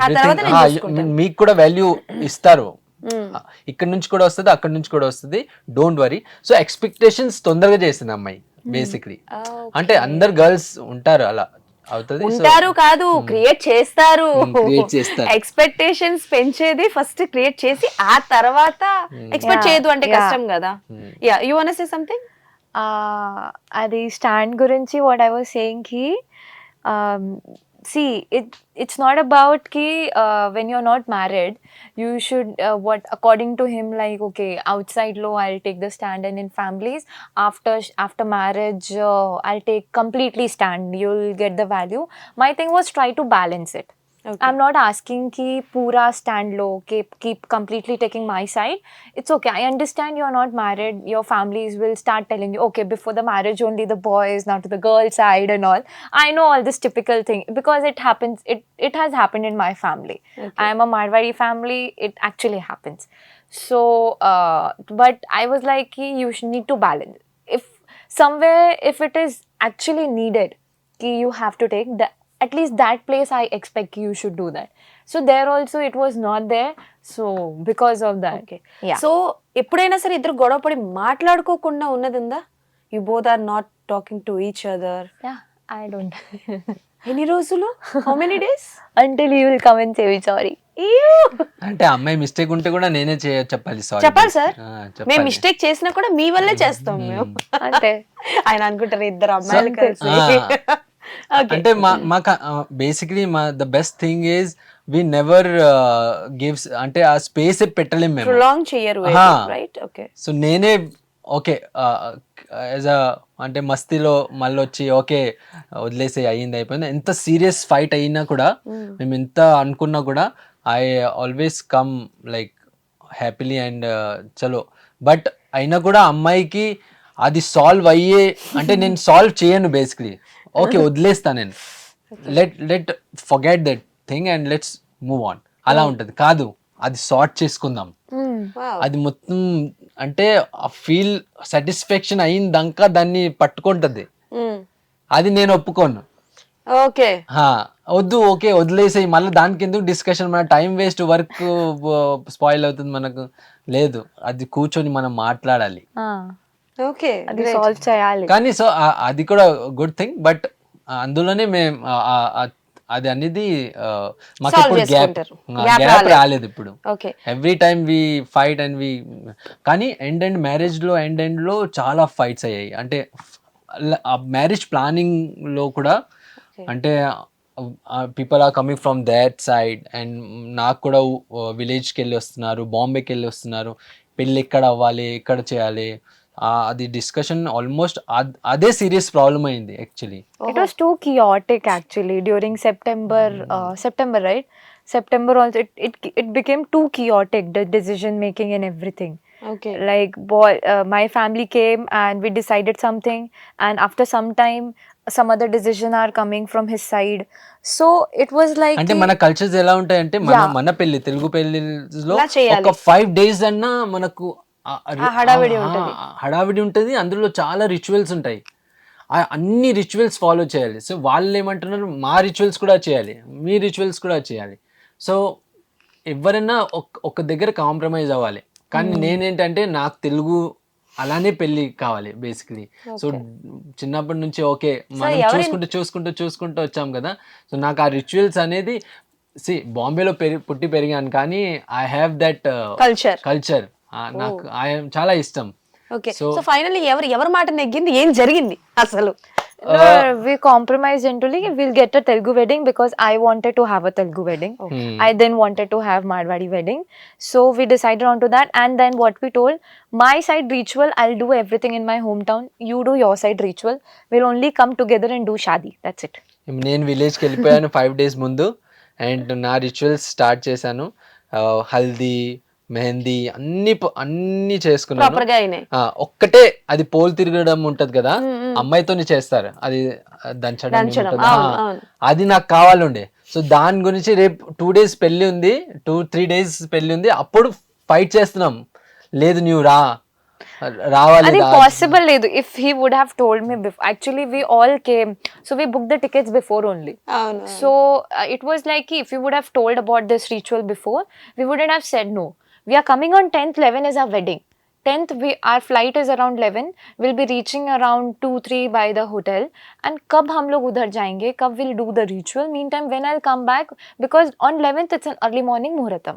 everything మీకు కూడా వాల్యూ ఇస్తారు, ఇక్కడ నుంచి కూడా వస్తుంది అక్కడ నుంచి కూడా వస్తుంది, డోంట్ వరీ. సో ఎక్స్పెక్టేషన్స్ తొందరగా చేసింది అమ్మాయి బేసిక్లీ. అంటే అందరు గర్ల్స్ ఉంటారు అలా అవుతుంది ఉంటారు కాదు, క్రియేట్ చేస్తారు. ఎక్స్పెక్టేషన్స్ పెంచేది ఫస్ట్ క్రియేట్ చేసి ఆ తర్వాత ఎక్స్పెక్ట్ చేయదు అంటే కష్టం కదా. Yeah you want to say something? అది స్టాండ్ గురించి వాట్ ఐ వాస్ సేయింగ్ కి see, it's not about ki when you're not married, you should what according to him, like okay, outside law I'll take the stand, and in families after marriage I'll take completely stand, you'll get the value. My thing was try to balance it. Okay. I'm not asking ki pura stand low, keep completely taking my side. It's okay. I understand you're not married. Your families will start telling you, okay, before the marriage only the boy is now to the girl side and all. I know all this typical thing because it happens. It has happened in my family. Okay. I am a Marwari family. It actually happens. So, but I was like, ki you should need to balance. If somewhere, if it is actually needed, ki you have to take the. At least that place I expect you should do that. So there also it was not there. So because of that. Okay Yeah. So ఎప్పుడైనా సరే ఇద్దరు గొడవపడి మాట్లాడుకోకుండా ఉన్నది ఉందా? You both are not talking to each other Yeah, I don't. ఎన్ని రోజులు? How many days? Until you will come and say sorry. అంటే అమ్మాయి మిస్టేక్ ఉంటే కూడా నేనే చెప్పాలి సారీ చెప్పాలి సార్, మేము మిస్టేక్ చేసినా కూడా మీ వల్లే చేస్తాం మేము. Ante. ఆయన అనుకుంటారు ఇద్దరు అమ్మాయిలు కలిసి. Okay. అంటే మాకు basically the best thing is we never gives, అంటే ఆ స్పేస్ పెట్టలేము మేము. ప్రొలాంగ్ చేయరు, ఆహా. రైట్? ఓకే. సో నేనే ఓకే యాజ్ అ అంటే మస్తీలో మళ్ళీ వచ్చి ఓకే వదిలేసి అయ్యింది అయిపోయింది, ఎంత సీరియస్ ఫైట్ అయినా కూడా మేము ఎంత అనుకున్నా కూడా I always come like happily and చలో. బట్ అయినా కూడా అమ్మాయికి అది సాల్వ్ అయ్యే అంటే నేను సాల్వ్ చేయను బేసిక్లీ. ఓకే వదిలేస్తా నేను, let forget that thing and let's move on అలా ఉంటుంది. కాదు అది సార్ట్ చేసుకుందాం, Wow. అది మొత్తం అంటే ఆ ఫీల్ సాటిస్ఫాక్షన్ అయిందాక దాన్ని పట్టుకుంటది. అది నేను ఒప్పుకోను. ఓకే. వద్దు ఓకే వదిలేసేయి, మళ్ళీ దానికి ఎందుకు డిస్కషన్, మన టైం వేస్ట్, వర్క్ స్పాయిల్ అవుతుంది మనకు. లేదు, అది కూర్చొని మనం మాట్లాడాలి. ఓకే. అది సాల్వ్ చేయాలి. కానీ సో అది కూడా గుడ్ థింగ్. బట్ అందులోనే మేము అది అనేది మాకు Solve ఇప్పుడు చేసుకుంటారు. Gap గ్యాప్ రాలేదు ఇప్పుడు. Okay. Every time we fight and we, కానీ ఎండ్ మ్యారేజ్ లో చాలా ఫైట్స్ అయ్యాయి. అంటే మ్యారేజ్ ప్లానింగ్ లో కూడా అంటే people are coming from that side, and నాకు కూడా విలేజ్కి వెళ్ళి వస్తున్నారు, బాంబేకి వెళ్ళి వస్తున్నారు, పెళ్ళి ఎక్కడ అవ్వాలి, ఎక్కడ చేయాలి, అది డిస్కషన్ ఆల్మోస్ట్ అదే సీరియస్ ప్రాబ్లమ్ అయింది actually. It was too chaotic actually during September, right? September also it became too chaotic, the decision making and everything. Okay. Like my family came and we decided something, and after some time some other decision are coming from his side. So it was like అంటే మన cultures ఎలా ఉంటాయంటే మన పెళ్లి తెలుగు పెళ్లిలో ఇలా చేయాలి. ఒక 5 days అన్నా మనకు హడావిడి ఉంటది. హడావిడి ఉంటుంది, అందులో చాలా రిచువల్స్ ఉంటాయి, అన్ని రిచువల్స్ ఫాలో చేయాలి. సో వాళ్ళు ఏమంటున్నారు, మా రిచువల్స్ కూడా చేయాలి, మీ రిచువల్స్ కూడా చేయాలి. సో ఎవరైనా ఒక దగ్గర కాంప్రమైజ్ అవ్వాలి. కానీ నేనేంటంటే నాకు తెలుగు అలానే పెళ్లి కావాలి బేసిక్లీ. సో చిన్నప్పటి నుంచి ఓకే మనం చూసుకుంటూ వచ్చాం కదా. సో నాకు ఆ రిచువల్స్ అనేది బాంబేలో పుట్టి పెరిగాను, కానీ ఐ హ్యావ్ దట్ కల్చర్, నాకు చాలా ఇష్టం. ఓకే. సో ఫైనల్లీ ఎవరి మాట నెగ్గింది, ఏం జరిగింది అసలు? No, we compromised into like we'll get a Telugu wedding because I wanted to have a Telugu wedding. I then wanted to have Marwari wedding. So we decided onto that, and then what we told, my side ritual, I'll do everything in my hometown. You do your side ritual. We'll only come together and do shadi. That's it. నేను విలేజ్కి వెళ్ళిపోయాను 5 days ముందు, and నా rituals start చేశాను. హల్దీ, మెహందీ అన్ని చేసుకున్నాను. ఒక్కటే అది పోల్ తిరగడం ఉంటది కదా, అమ్మాయితోని చేస్తారు, అది దంచడం ఉంటది. అది నాకు కావాలండే. సో దాని గురించి రేపు 2 days పెళ్లి ఉంది, 2-3 days పెళ్లి ఉంది, అప్పుడు ఫైట్ చేస్తున్నాం. లేదు నువ్వు రావాలి. అది possible లేదు. If he would have told me before, actually we all came, so we booked the tickets before only. So it was like if you would have told about this ritual before, we wouldn't have said no. We are coming on 10th, 11 is our wedding. 10th, our flight is around 11. We'll be reaching around 2-3 by the hotel. And कब हम लोग उधर जाएंगे, कब we'll do the ritual. Meantime, when I'll come back, because on 11th it's an early morning muhuratam.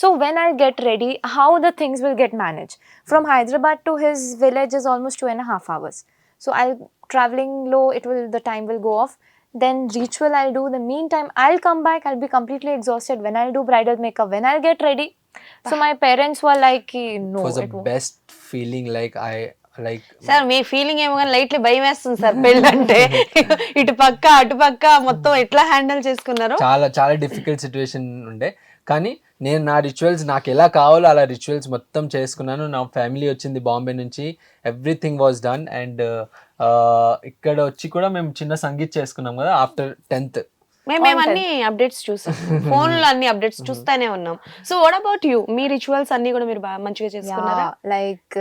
So when I'll get ready, how the things will get managed. From Hyderabad to his village is almost 2.5 hours. So I'll traveling low, the time will go off. then ritual I'll do. The meantime, I'll come back, I'll be completely exhausted. When I'll do bridal makeup, when I'll get ready. So my parents were like, no, It was the it won't. best feeling. Like I like sir me feeling ఏమో కానీ lightly భయం వేస్తుంది sir పెళ్ళంటే. ఇటు పక్క అటు పక్క మొత్తం ఎట్లా హ్యాండిల్ చేసుకున్నారు? చాలా చాలా డిఫికల్ట్ సిచ్యువేషన్ ఉండే, కానీ నేను నా రిచువల్స్ నాకు ఎలా కావాలో అలా రిచువల్స్ మొత్తం చేసుకున్నాను. నా ఫ్యామిలీ వచ్చింది బాంబే నుంచి, ఎవ్రీథింగ్ వాజ్ డన్. అండ్ ఇక్కడ వచ్చి కూడా మేము చిన్న సంగీత్ చేసుకున్నాం కదా ఆఫ్టర్ 10th. మేము అన్ని అప్డేట్స్ చూసాం, ఫోన్ లో అన్ని అప్డేట్స్ చూస్తానే ఉన్నాం. So what about you? Me rituals అన్ని కూడా మీరు బాగా మంచిగా చేసుకున్నారా? లైక్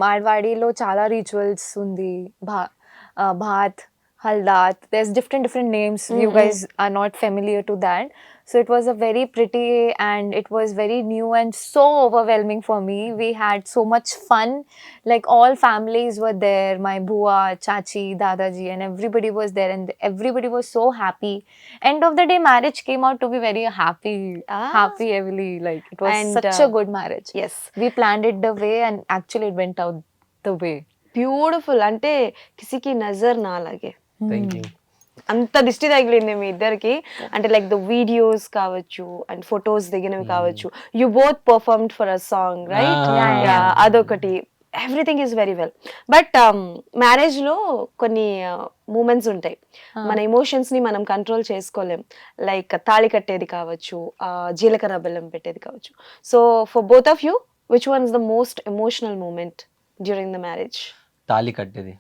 మార్వాడిలో చాలా రిచువల్స్ ఉంది. Baht, haldat, there's different names. You guys are not familiar to that. So it was a very pretty and it was very new and so overwhelming for me. We had so much fun. Like all families were there. My bua, chachi, dadaji and everybody was there and everybody was so happy. End of the day, marriage came out to be very happy, heavily. Like it was And, such a good marriage. Yes. We planned it the way and actually it went out the way. Beautiful. అంటే కిసికి నజర్ నా అలాగే thank you. అంత దిష్టి తగిలింది మీ ఇద్దరికి. అంటే like the videos కావచ్చు అండ్ ఫొటోస్ దిగినవి కావచ్చు. You both performed for a song right? అదొకటి. Everything is very well. But marriage లో కొన్ని మూమెంట్స్ ఉంటాయి, మన ఎమోషన్స్ ని మనం కంట్రోల్ చేసుకోలేం. లైక్ తాళి కట్టేది కావచ్చు, జీలకర్ర బెల్లం పెట్టేది కావచ్చు. So for both of you, which one is the most emotional moment during the marriage? తాళి కట్టేది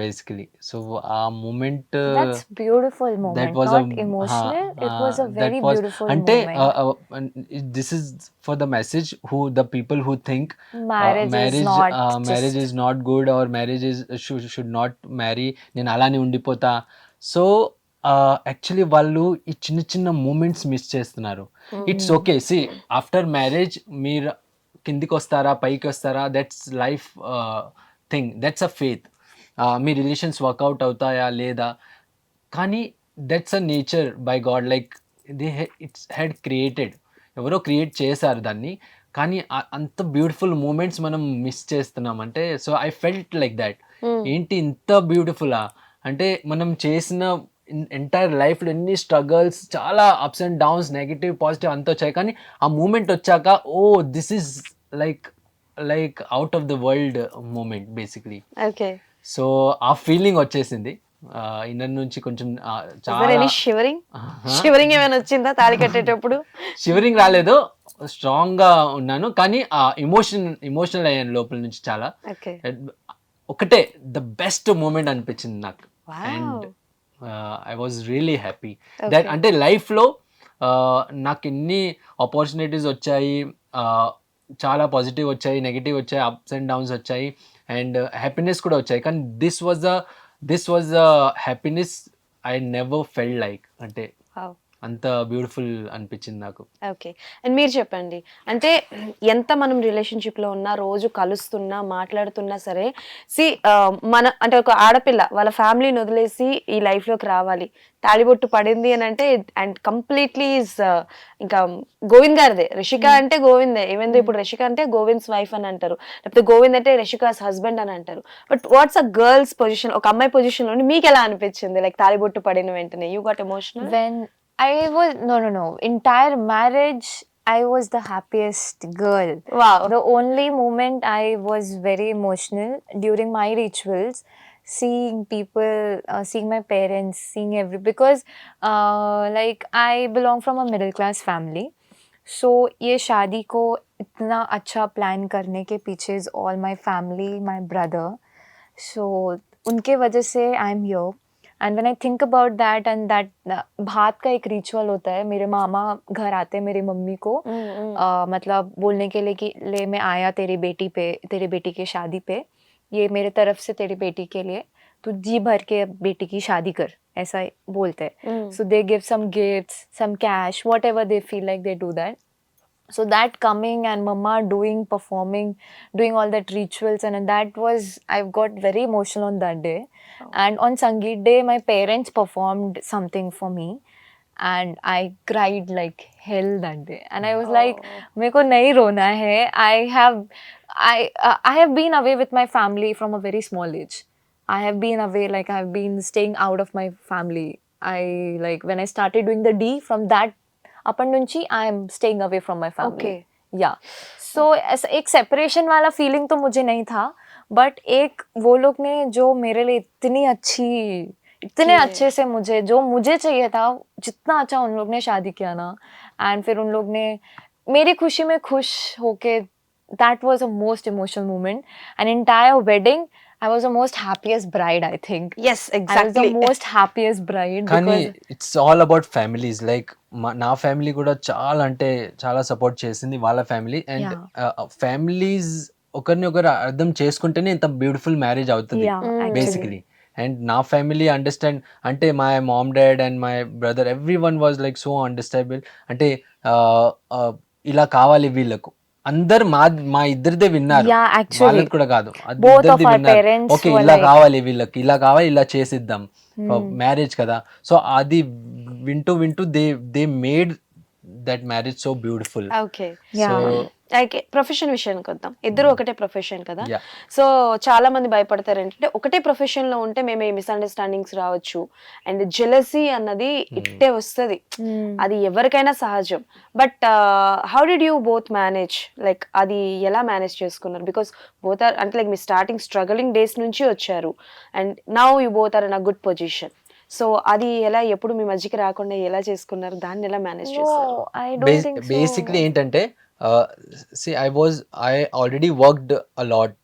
బేసికలీ. సో ఆ moment That's beautiful moment. that was Not a emotional. It was a that very was- beautiful ante moment. this is for the message who the people who think Marriage is not marriage just- is not good or marriage is should not marry, నేను అలానే ఉండిపోతా. So actually వాళ్ళు ఈ చిన్న చిన్న moments miss చేస్తున్నారు. It's okay. See after marriage మీరు కిందికి వస్తారా పైకి వస్తారా, that's life thing, that's a faith. మీ రిలేషన్స్ వర్కౌట్ అవుతాయా లేదా, కానీ that's a nature by God. Like it's had created, ఎవరో క్రియేట్ చేశారు దాన్ని, కానీ అంత బ్యూటిఫుల్ మూమెంట్స్ మనం మిస్ చేస్తున్నాం. అంటే so I felt like that. ఏంటి ఇంత బ్యూటిఫుల్లా అంటే మనం చేసిన ఎంటైర్ లైఫ్లో ఎన్ని స్ట్రగల్స్, చాలా ups and downs, negative positive అంతా వచ్చాయి, కానీ ఆ మూమెంట్ వచ్చాక oh this is like out of the world moment basically. Okay. So ఆ ఫీలింగ్ వచ్చేసింది ఇన్నర్ నుంచి. కొంచెం చాలా షివరింగ్ ఏమైనా వచ్చిందా తాళి కట్టేటప్పుడు? షివరింగ్ రాలేదు, స్ట్రాంగ్ గా ఉన్నాను, కానీ ఆ ఎమోషనల్ అయ్యాను లోపల నుంచి చాలా. ఓకే. ఒకటే ద బెస్ట్ మూమెంట్ అనిపించింది నాకు. And I was really happy that. అంటే లైఫ్లో నాకు ఎన్ని ఆపర్చునిటీస్ వచ్చాయి, చాలా పాజిటివ్ వచ్చాయి, నెగిటివ్ వచ్చాయి, అప్స్ అండ్ డౌన్స్ వచ్చాయి, అండ్ హ్యాపీనెస్ కూడా వచ్చాయి, కానీ this was the happiness I never felt like. అంటే అంత బ్యూటిఫుల్ అనిపించింది నాకు. ఓకే. అండ్ మీరు చెప్పండి, అంటే ఎంత మనం రిలేషన్షిప్లో ఉన్నా, రోజు కలుస్తున్నా, మాట్లాడుతున్నా సరే, మన అంటే ఒక ఆడపిల్ల వాళ్ళ ఫ్యామిలీని వదిలేసి ఈ లైఫ్లోకి రావాలి, తాళిబొట్టు పడింది అని అంటే, అండ్ కంప్లీట్లీ ఇంకా గోవింద్ గారిదే. రిషిక అంటే గోవిందే, ఈవెన్ ఇప్పుడు రిషిక అంటే గోవింద్స్ వైఫ్ అని అంటారు, లేకపోతే గోవింద్ అంటే రిషికాస్ హస్బెండ్ అని అంటారు. But what's a girls position, ఒక అమ్మాయి పొజిషన్లో మీకు ఎలా అనిపించింది? లైక్ తాళిబొట్టు పడిన వెంటనే you got emotional? When I was no entire marriage I was the happiest girl. Wow. The only moment I was very emotional during my rituals, seeing people, seeing my parents, seeing because like I belong from a middle class family. So ये शादी को इतना अच्छा plan करने के पीछे is all my family, my brother. So उनके वजह से I'm here. And when I think about that and that भात का एक रिचुअल होता है. मेरे मामा घर आते हैं मेरी मम्मी को मतलब बोलने के लिए कि ले मैं आया तेरी बेटी के शादी पे, ये मेरे तरफ से तेरी बेटी के लिए, तू जी भर के बेटी की शादी कर, ऐसा बोलते हैं. So they give some gifts, some cash, whatever they feel like they do that. So that coming and mama performing, doing all that rituals, and that was, I got very emotional on that day. And on Sangeet day, my parents performed something for me and I cried like hell that day. And I was like, meko nahi rona hai. I have been away with my family from a very small age. I have been away, like I have been staying out of my family I like when I started doing the D, from that अपन नूंची I am staying away from my family. Okay. Yeah. So एक separation वाला feeling तो मुझे नहीं था, but एक वो लोग ने जो मेरे लिए इतने अच्छे से मुझे जो मुझे चाहिए था, जितना अच्छा उन लोग ने शादी किया ना, एंड फिर उन लोग ने मेरी खुशी में खुश होके, that was a most emotional moment. An entire wedding, I was the most happiest bride, I think. Yes, I was exactly. the most happiest bride కానీ because it's all about families. Like నా family కూడా చాలా అంటే చాలా support చేసింది, వాళ్ళ family. And families ఒకరిని ఒకరు అర్థం చేసుకుంటేనే ఇంత బ్యూటిఫుల్ మ్యారేజ్ అవుతుంది Yeah, actually. బేసికలీ. అండ్ నా ఫ్యామిలీ అండర్స్టాండ్ అంటే my mom dad and my brother every one was like so understandable. అంటే ఇలా కావాలి వీళ్ళకు, అందరు మా ఇద్దరిదే విన్నారు, Yeah, actually. వాళ్ళది కూడా కాదు, Both ఇద్దరిది of our విన్నారు. parents ఓకే were ఇలా like- కావాలి వీళ్ళకి, ఇలా కావాలి, ఇలా చేసిద్దాం, మ్యారేజ్ కదా. సో అది వింటూ వింటూ they made that marriage so beautiful. Okay, Yeah. So అయితే ప్రొఫెషన్ విషయానికి వద్దాం. ఇద్దరు ఒకటే ప్రొఫెషన్ కదా, Yeah. సో చాలా మంది భయపడతారు ఏంటంటే ఒకటే ప్రొఫెషన్ లో ఉంటే మేము మిస్అండర్స్టాండింగ్స్ రావచ్చు, అండ్ జెలసీ అన్నది ఇట్టే వస్తుంది, అది ఎవరికైనా సహజం. But how did you both manage, like అది ఎలా మేనేజ్ చేసుకున్నారు? బికాస్ బోత్ ఆర్ అంటే లైక్ మీ స్టార్టింగ్ స్ట్రగలింగ్ డేస్ నుంచి వచ్చారు, and now you both are in a good position. So అది ఎలా, ఎప్పుడు మీ మధ్యకి రాకుండా ఎలా చేసుకున్నారు, దాన్ని ఎలా మేనేజ్ చేస్తారు? no, I don't think so. Basically ఏంటంటే ఐ ఆల్రెడీ వర్క్డ్ అలాట్,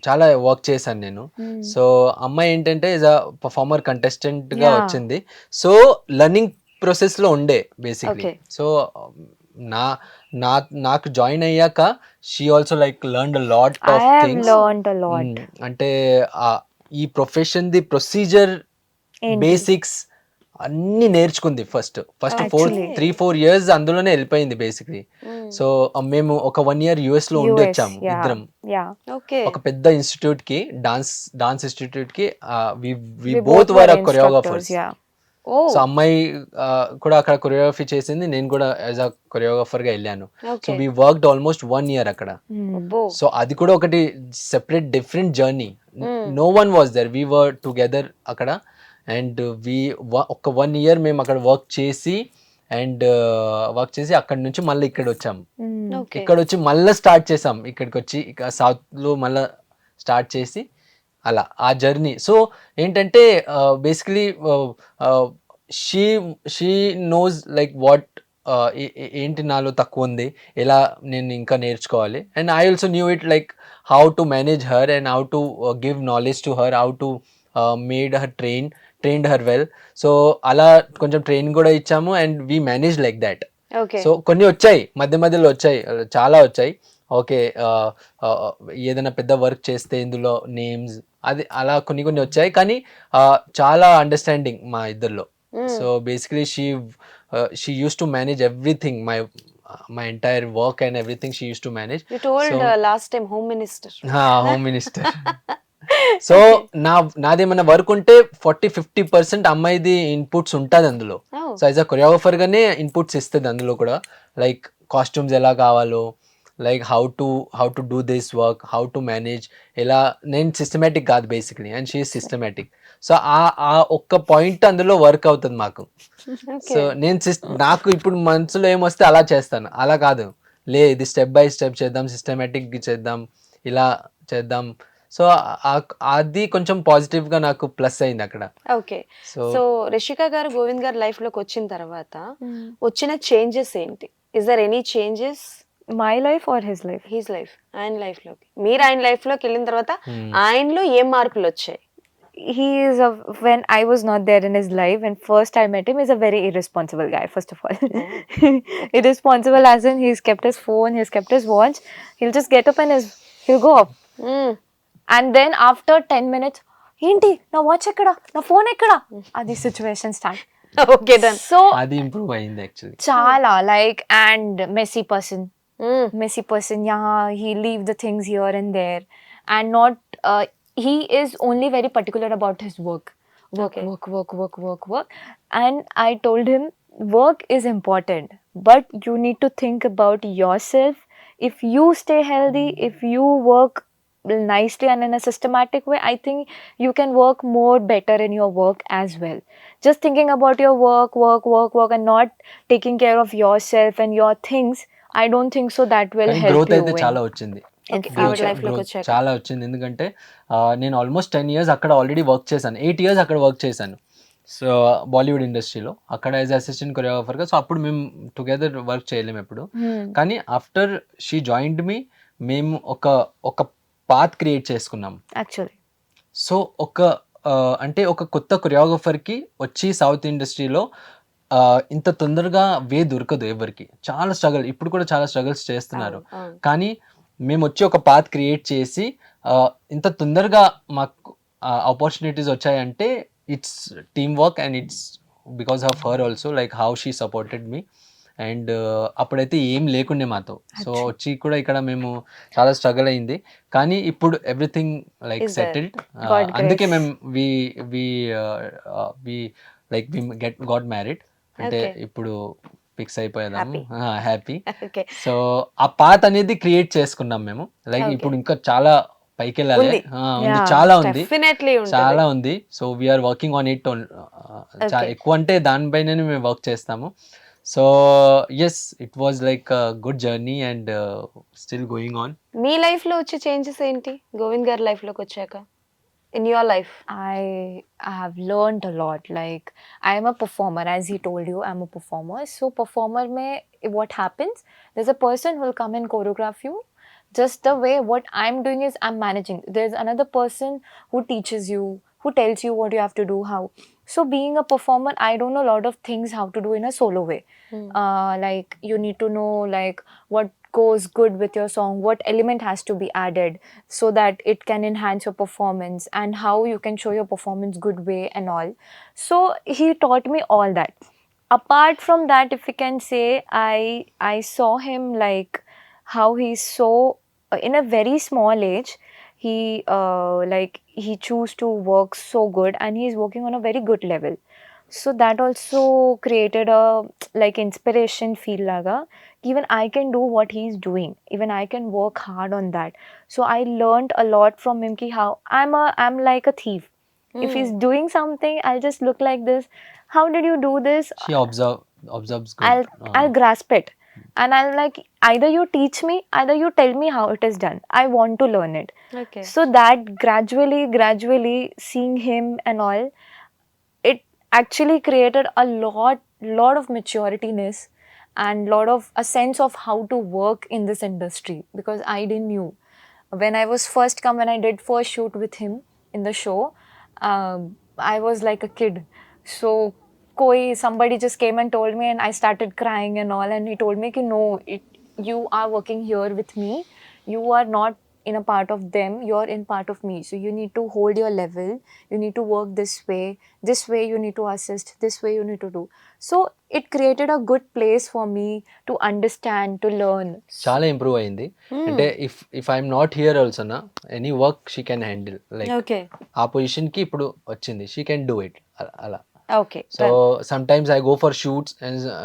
చాలా వర్క్ చేశాను నేను. సో అమ్మాయి ఏంటంటే ఇస్ అ పర్ఫార్మర్ కంటెస్టెంట్ గా Yeah. వచ్చింది. సో లర్నింగ్ ప్రాసెస్ లో ఉండే బేసిక్లీ. Okay. సో నాకు జాయిన్ అయ్యాక she also like learned a lot I of have things. learned a lot. అంటే ఈ ప్రొఫెషన్ ది ప్రొసీజర్ ఏంటి? బేసిక్స్ అన్ని నేర్చుకుంది. First Actually. 3-4 years అందులోనే వెళ్ళిపోయింది బేసిక్లీ. సో మేము ఒక 1 year US లో ఉండి US, వచ్చాము yeah. ఇద్దరం. Yeah. ఓకే, ఒక పెద్ద ఇన్స్టిట్యూట్ కి, డాన్స్ ఇన్స్టిట్యూట్ కి we We both were were instructors, choreographers. yeah. Oh so అమ్మాయి కూడా అక్కడ కొరియోగ్రఫీ చేసింది, నేను కూడా యాజ్ అ కొరియోగ్రాఫర్ గా వెళ్ళాను. So okay, we worked almost 1 year అక్కడ. అబ్బో, సో అది కూడా ఒకటి separate different journey. No one was there, we were together అక్కడ. అండ్ ఒక 1 year మేము అక్కడ వర్క్ చేసి అక్కడ నుంచి మళ్ళీ ఇక్కడ వచ్చాము. ఓకే, ఇక్కడ వచ్చి మళ్ళీ స్టార్ట్ చేసాం, ఇక్కడికి వచ్చి ఇక సౌత్ లో మళ్ళీ స్టార్ట్ చేసి అలా ఆ జర్నీ. సో ఏంటంటే basically she knows like what ఏంటి నాలో తక్కువ ఉంది, ఎలా నేను ఇంకా నేర్చుకోవాలి. And I also knew it like how to manage her and how to give knowledge to her, how to made her trained her well. So అలా కొంచెం ట్రైనింగ్ కూడా ఇచ్చాము and we manage like that. Okay, so కొన్ని వచ్చాయి, మధ్యలో వచ్చాయి, చాలా వచ్చాయి. ఓకే, ఏదైనా పెద్ద వర్క్ చేస్తే ఇందులో నేమ్స్ అది అలా కొన్ని వచ్చాయి, కానీ చాలా అండర్స్టాండింగ్ మా ఇద్దరిలో. So basically she use to manage everything, my entire work and everything she use to manage. You told last time home minister. Home minister. So నాదేమన్నా వర్క్ ఉంటే 40-50% అమ్మాయిది ఇన్పుట్స్ ఉంటుంది అందులో. సో యాజ్ అ కొరియోగ్రాఫర్ గానే inputs ఇస్తుంది అందులో కూడా, like costumes ఎలా కావాలో, like how to do this work, how to manage, ఎలా. నేను సిస్టమేటిక్ కాదు basically, and she systematic. So ఆ ఒక్క పాయింట్ అందులో వర్క్ అవుతుంది మాకు. సో నాకు ఇప్పుడు మనసులో ఏమొస్తే అలా చేస్తాను, అలా కాదు, ఇది స్టెప్ బై స్టెప్ చేద్దాం, సిస్టమేటిక్ చేద్దాం, ఇలా చేద్దాం. సో అది కొంచెం పాజిటివ్ గా నాకు ప్లస్ అయింది అక్కడ. ఓకే, సో రిషిక గారు గోవింద్ గారు లైఫ్ లోకి వచ్చిన తర్వాత వచ్చిన చేంజెస్ ఏంటి? Is there any changes? My life or his life? His life, ఆయన లైఫ్ లోకి, మీరు ఆయన లైఫ్ లోకి వెళ్ళిన తర్వాత ఆయనలో ఏం మార్పులు వచ్చాయి? He is when I was not there in his life, when first I met him, he's a very irresponsible guy, first of all. Irresponsible as in he's kept his phone, he's kept his watch, he'll just get up and he'll go up. And then after 10 minutes, ఏంటి నా watch ఎక్కడ, నా phone ఎక్కడ, అది situation start. Okay, done. So అది improve అయింది actually. చాలా like, and messy person, yeah, he leave the things here and there, and not he is only very particular about his work. Okay. Work. And I told him work is important, but you need to think about yourself. If you stay healthy, if you work nicely and in a systematic way, I think you can work more better in your work as well. Just thinking about your work and not taking care of yourself and your things, I don't think so that will కానీ help growth you అయితే in చాలా వచ్చింది. Okay, ఆవిడ life లోకి వచ్చాక చాలా వచ్చింది. ఎందుకంటే నేను ఆల్మోస్ట్ 10 years అక్కడ ఆల్రెడీ వర్క్ చేశాను. 8 years అక్కడ వర్క్ చేశాను. సో బాలీవుడ్ ఇండస్ట్రీలో అక్కడ యాజ్ అసిస్టెంట్ కొరియోగ్రాఫర్గా. సో అప్పుడు మేము టుగెదర్ వర్క్ చేయలేము ఎప్పుడు. కానీ ఆఫ్టర్ షీ జాయిన్డ్ మీ, మేము ఒక పాత్ క్రియేట్ చేసుకున్నాం. actually. సో అంటే ఒక కొత్త కొరియోగ్రాఫర్కి వచ్చి సౌత్ ఇండస్ట్రీలో ఇంత తొందరగా దొరకదు ఎవరికి. చాలా స్ట్రగుల్, ఇప్పుడు కూడా చాలా స్ట్రగుల్స్ చేస్తున్నారు. అవును. కానీ మేము వచ్చి ఒక పాత్ క్రియేట్ చేసి ఇంత తొందరగా మాకు ఆపర్చునిటీస్ వచ్చాయంటే it's team work and it's because of her also, like how she supported me. And అప్పుడైతే ఏం లేకుండే మాతో. సో వచ్చి కూడా ఇక్కడ మేము చాలా స్ట్రగుల్ అయింది. కానీ ఇప్పుడు everything like Is there. Settled. God అందుకే grace. మేము we like we got married. అంటే Okay. ఇప్పుడు ఫిక్స్ అయిపోయేదాము, హ్యాపీ. ఓకే, సో ఆ పాత్ అనేది క్రియేట్ చేసుకున్నాం మేము. Like Okay. ఇప్పుడు ఇంకా చాలా పైకి వెళ్ళాలి. ఉంది. ఉంది, Yeah, చాలా ఉంది, డెఫినెట్లీ చాలా ఉంది. So we're working on it. Okay. ఎక్కువ అంటే దానిపైనే మేము వర్క్ చేస్తాము. So yes, it was like good journey and still going on. మీ లైఫ్ లో వచ్చే చేంజెస్ ఏంటి గోవింద్ గారి లైఫ్ లోకి వచ్చాక, in your life? I have learned a lot. Like, I am a performer, as he told you, I'm a performer. So performer mein what happens, there's a person who will come and choreograph you. Just the way what I'm doing is I'm managing. There's another person who teaches you, who tells you what you have to do, how. So being a performer, I don't know a lot of things how to do in a solo way. Like, you need to know like what goes good with your song, what element has to be added so that it can enhance your performance, and how you can show your performance good way and all. So he taught me all that. Apart from that, if you can say, I saw him like how he's so in a very small age, he like he choose to work so good and he's working on a very good level. So that also created a like inspiration feel laga. Even I can do what he's doing, even I can work hard on that. So I learned a lot from him ki how I'm like a thief. If he's doing something, I'll just look like this, how did you do this? She observes good. I'll grasp it, and I'll like, either you teach me, either you tell me how it is done, I want to learn it. Okay, So that gradually seeing him and all, it actually created a lot of maturity-ness and lot of a sense of how to work in this industry, because I didn't knew. When I was when I did first shoot with him in the show, I was like a kid. So somebody just came and told me, and I started crying and all, and he told me ki no, you are working here with me, you are not in a part of them, you're in part of me, so you need to hold your level, you need to work this way you need to assist, this way you need to do. So it created a good place for me to understand, to learn. చాలా improve అయింది. అంటే if I'm not here also నా any work she can handle. Like okay, ఆ position కి ఇప్పుడు వచ్చింది, she can do it అలా. Okay. So sometimes I go for shoots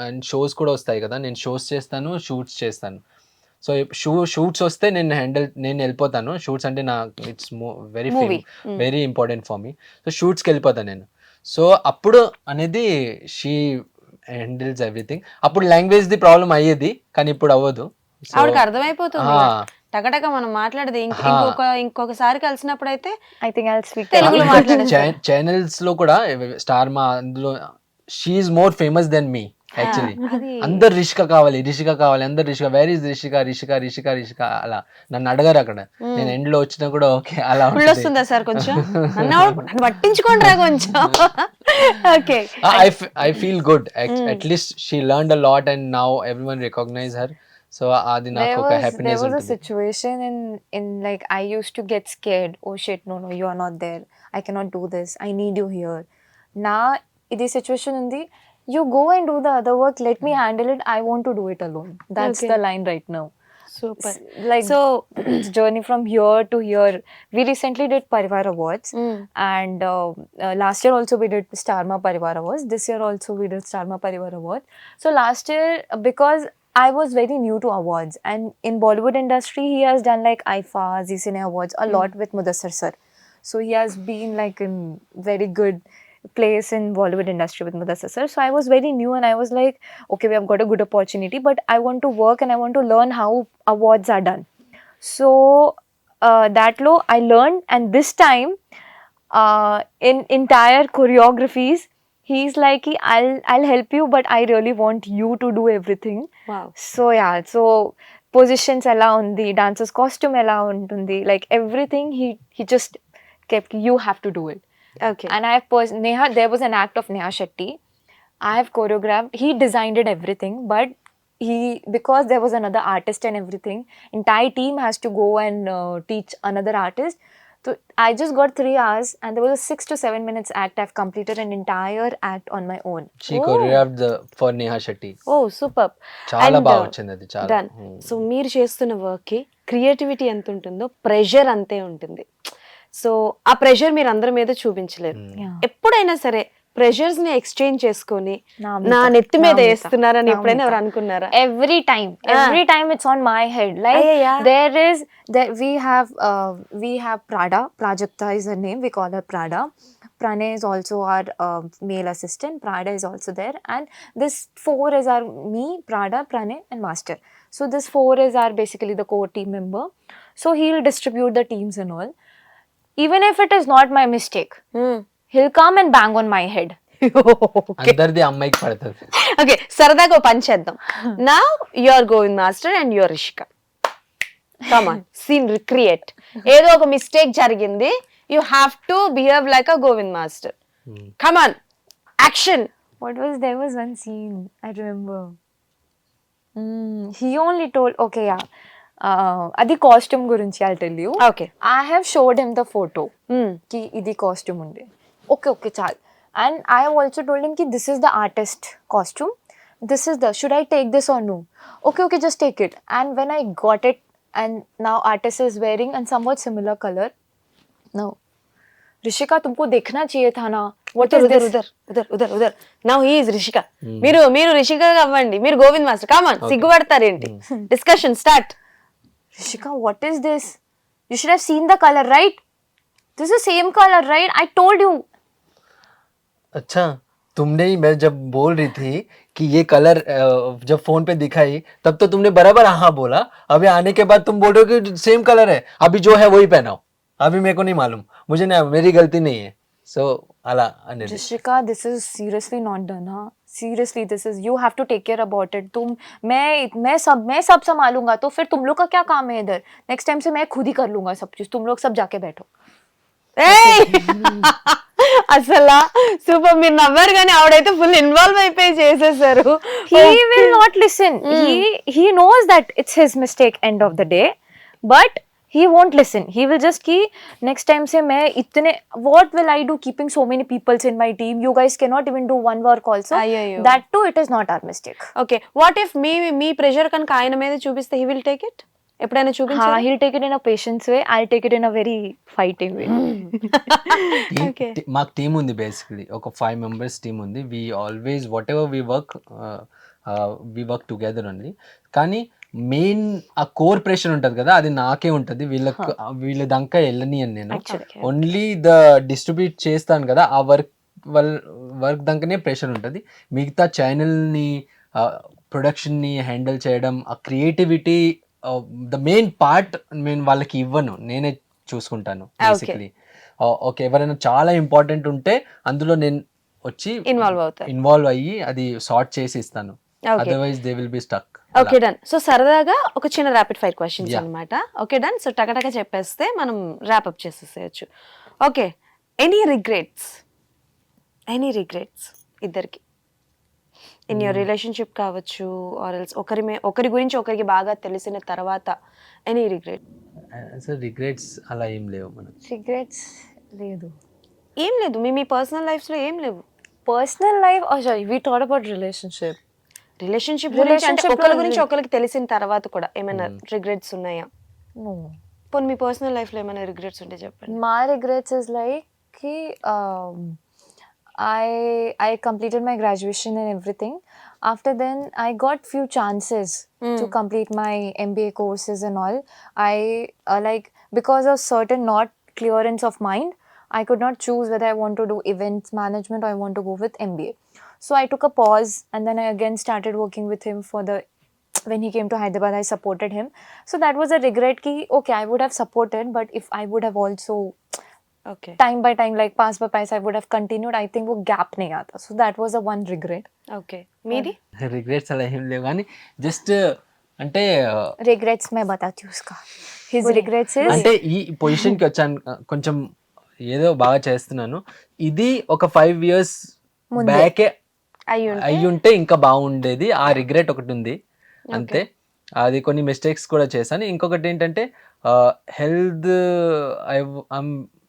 and shows కూడా వస్తాయి కదా, నేను షోస్ చేస్తాను, షూట్స్ చేస్తాను. సో షూట్స్ వస్తే నేను వెళ్ళిపోతాను. షూట్స్ అంటే నా it's very important for me. So షూట్స్కి వెళ్ళిపోతాను నేను. సో అప్పుడు అనేది షీ హ్యాండిల్స్ ఎవ్రీథింగ్. అప్పుడు లాంగ్వేజ్ ది ప్రాబ్లం అయ్యేది, కానీ ఇప్పుడు అవ్వదు. ఆవిడకి అర్థమైపోతుంది టకటక మనం మాట్లాడేది. ఇంకొకసారి కలిసినప్పుడు అయితే I think I'll speak తెలుగులో మాట్లాడేస్తారు. ఛానల్స్ లో కూడా స్టార్ మా అందులో she is more famous than me actually. అది అందరు రిషిక కావాలి, అందరు రిషిక, వేర్ ఇస్ రిషిక అలా నన్ను అడగారు అక్కడ. నేను ఎండ్ లో వచ్చినా కూడా ఓకే అలా ఫుల్ వస్తుందా సార్ కొంచెం? నన్ను పట్టించుకోండి రా కొంచెం. Okay, I feel good. At least she learned a lot and now everyone recognize her. So అది నాకు ఒక there హ్యాపీనెస్ was a ఉంటుంది. situation in like, I used to get scared, oh shit, no, you are not there, I cannot do this, I need you here. Now this situation undi, you go and do the other work, let me handle it, I want to do it alone. That's Okay. the line right now. Super. Like, so journey from here to here. We recently did Parivar Awards, and last year also we did Starma Parivar Awards. This year also we did Starma Parivar Awards. So last year, because I was very new to awards, and in Bollywood industry, he has done like IFA, Zee Cine Awards a lot with Mudassar sir. So he has been like in very good place in Bollywood industry with Mudassar sir. So I was very new, and I was like, okay, we have got a good opportunity, but I want to work and I want to learn how awards are done. So that low I learned, and this time in entire choreographies, he's like, I'll help you, but I really want you to do everything. Wow. So yeah, so positions ఎలా ఉంది, dancers costume ఎలా ఉంటుంది, like everything he just kept, you have to do it. Okay. And Neha, there was an act of Neha Shetty. I have choreographed. He designed it everything, but because there was another artist and everything, entire team has to go and teach another artist. So I just got 3 hours, and there was a 6 to 7 minutes act. I've completed an entire act on my own. She choreographed for Neha Shetty. Oh super. చాలా బాగా వచ్చింది అది, చాలా. Done. So మీరు చేస్తున్న work కి creativity ఎంత ఉంటుందో ప్రెషర్ అంతే ఉంటుంది. సో ఆ ప్రెషర్ మీరు అందరి మీద చూపించలేరు. Yeah. ఎప్పుడైనా సరే ప్రెషర్స్ ని ఎక్స్చేంజ్ చేసుకొని నా నా మీద, నెత్తి మీద నా మీద, వేస్తున్నారని నా ఎప్పుడైనా మీద. ఎవరు అనుకున్నారా? Every time it's on my head. Like Yeah. there we have Prada. Prajakta is her name. We call her Prada. Pranay is also our male assistant. Prada is also there, and this 4 is our me, Prada, Pranay, and Master. So this 4 is our basically the core team member. So he'll distribute the teams and all. Even if it is not my mistake, he'll come and bang on my head. అందరిది అమ్మాయికి పడుతుంది. Okay, సరదాగా ఓ పని చేద్దాం. Now you are Govind master and you are Rishika. Come on, scene recreate. ఏదో ఒక mistake జరిగింది, you have to behave like a Govind master. Come on, action. There was one scene I remember. He only told, okay, yeah. Adi costume gurinchi, I'll tell you. Okay. I have showed him the photo. Ki idi costume unde. Okay, chal. And I have also told him ki this is the artist costume. This is should I take this or no? Okay, just take it. And when I got it, and now artist is wearing and somewhat similar color. No. Rishika, तुमको देखना चाहिए था ना. What is this? ఉదర్. Now he is Rishika. మీరు రిషిక అవ్వండి, మీరు Govind master. Come on, సిగ్గుపడతారేంటి? Discussion start. Rishika, what is this? You should have seen the color, right? This is same color, right? I told you. अच्छा, तुमने ही, मैं जब बोल रही थी कि ये कलर जब फोन पे दिखाई तब तो तुमने बराबर हाँ बोला. अभी आने के बाद तुम बोल रहे हो कि सेम कलर है, अभी जो है वही पहनाओ. अभी मेरे को नहीं मालूम, मुझे नहीं, मेरी गलती नहीं है. So अला Anil, Rishika, this is seriously not done, huh? Seriously, this is, you have to take care about it. मैं सब संभालूंगा, तो फिर तुम लोग का क्या काम है इधर? नेक्स्ट टाइम से मैं खुद ही कर लूंगा सब चीज. तुम लोग सब जाके बैठो. అసలు సూపర్. మీరు నవ్వారు కానీ ఆవిడైతే ఫుల్ ఇన్వాల్వ్ అయిపోయి చేసేసారు. He will not listen. He knows that it's his mistake end of the day, but he won't listen. He will just ki next time se main itne, what will I do keeping so many peoples in my team? You guys cannot even do one work also. Ayyayyo. That too, it is not our mistake. Okay, what if me pressure కనుక ఆయన మీద చూపిస్తే he will take it? ఎప్పుడైనా చూపించారు? He'll take it in a patience way. I'll take it in a very fighting way. Okay. మాకు team ఉంది basically, ఒక 5 members team ఉంది. We always whatever we work together only. కానీ main ఆ core pressure ఉంటుంది కదా, అది నాకే ఉంటుంది. వీళ్ళ దాకా వెళ్ళనియను నేను. Actually. ఓన్లీ ద డిస్ట్రిబ్యూట్ చేస్తాను కదా, ఆ వర్క్ దాకానే ప్రెషర్ ఉంటుంది. మిగతా ఛానల్ని, ప్రొడక్షన్ని హ్యాండిల్ చేయడం, ఆ క్రియేటివిటీ, ద మెయిన్ పార్ట్ నేను వాళ్ళకి ఇవ్వను, నేనే చూసుకుంటాను బేసికలీ. ఓకే, ఎవరైనా చాలా ఇంపార్టెంట్ ఉంటే అందులో నేను వచ్చి ఇన్వాల్వ్ అయ్యి అది సార్ట్ చేసి ఇస్తాను. Otherwise they will be stuck. Okay, done. So సరదాగా ఒక చిన్న ర్యాపిడ్ ఫైర్ క్వశ్చన్స్ అన్నమాట. Okay, done. సో టకటక చెప్పేస్తే మనం ర్యాప్ అప్ చేసేసేయచ్చు. ఓకే, ఎనీ రిగ్రెట్స్ ఇద్దరికి ఇన్ యువర్ రిలేషన్షిప్ కావచ్చు, ఆర్ ఎల్స్ ఒకరి గురించి ఒకరికి బాగా తెలిసిన తర్వాత ఎనీ రిగ్రెట్? రిగ్రెట్స్ అలా ఏం లేవు మనకు. Regrets లేదు. ఏం లేదు, మీ పర్సనల్ లైఫ్స్ లో ఏం లేవు? Personal life, oh sorry, we talked about relationship. Relationship గురించి అంటే Relationship ఒకరి లో గురించి ఒకరికి తెలిసిన తర్వాత కూడా ఏమైనా రిగ్రెట్స్ ఉన్నాయా? No. పోనీ మీ పర్సనల్ లైఫ్ లో ఏమైనా రిగ్రెట్స్ ఉంటే చెప్పండి. My regrets is like I completed my graduation and everything. After then, I got few chances to complete my MBA courses and all. I because of certain not clearance of mind, I could not choose whether I want to do events management or I want to go with MBA. So I took a pause and then I again started working with him when he came to Hyderabad, I supported him. So that was a regret ki, okay, I would have supported, but if I would have also okay time by time, like pass by pass, I would have continued, I think wo gap nahi aata. So that was a one regret. Okay మీది regrets అలా ఏం లేవు కానీ just అంటే Regrets मैं बताती हूँ उसका. His regrets is అంటే ఈ పొజిషన్కి వచ్చాను కొంచెం ఏదో బాగా చేస్తున్నాను. ఇది ఒక 5 years బ్యాకే అయ్యి ఉంటే ఇంకా బాగుండేది. ఆ రిగ్రెట్ ఒకటి ఉంది అంతే. అది కొన్ని మిస్టేక్స్ కూడా చేశాను. ఇంకొకటి ఏంటంటే హెల్త్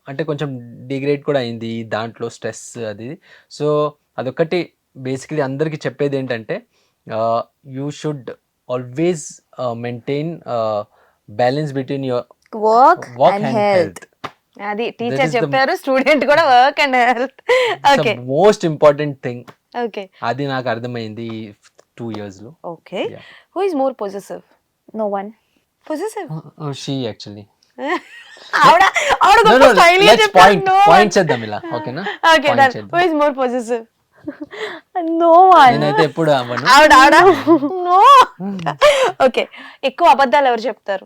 అంటే కొంచెం డిగ్రేడ్ కూడా అయింది దాంట్లో, స్ట్రెస్ అది. సో అదొకటి బేసికలీ అందరికీ చెప్పేది ఏంటంటే you should always maintain balance between your work work and and health. Health. అది టీచర్ చెప్పారు, స్టూడెంట్ కూడా work and health. Okay most important thing. Okay అది నాకు అర్థమైంది 2 years లో. Okay who is more possessive? No one. Possessive she actually ఆవిడ ఆవిడ గొప్ప స్టైల్ పాయింట్ చేద్దాం ఇలా, ఓకేనా? Okay done. Who is more possessive? No one. నేనైతే ఎప్పుడు అవ్వను. ఆవిడ నో. ఓకే ఎక్కువ అబద్ధాలు ఎవరు చెప్తారు?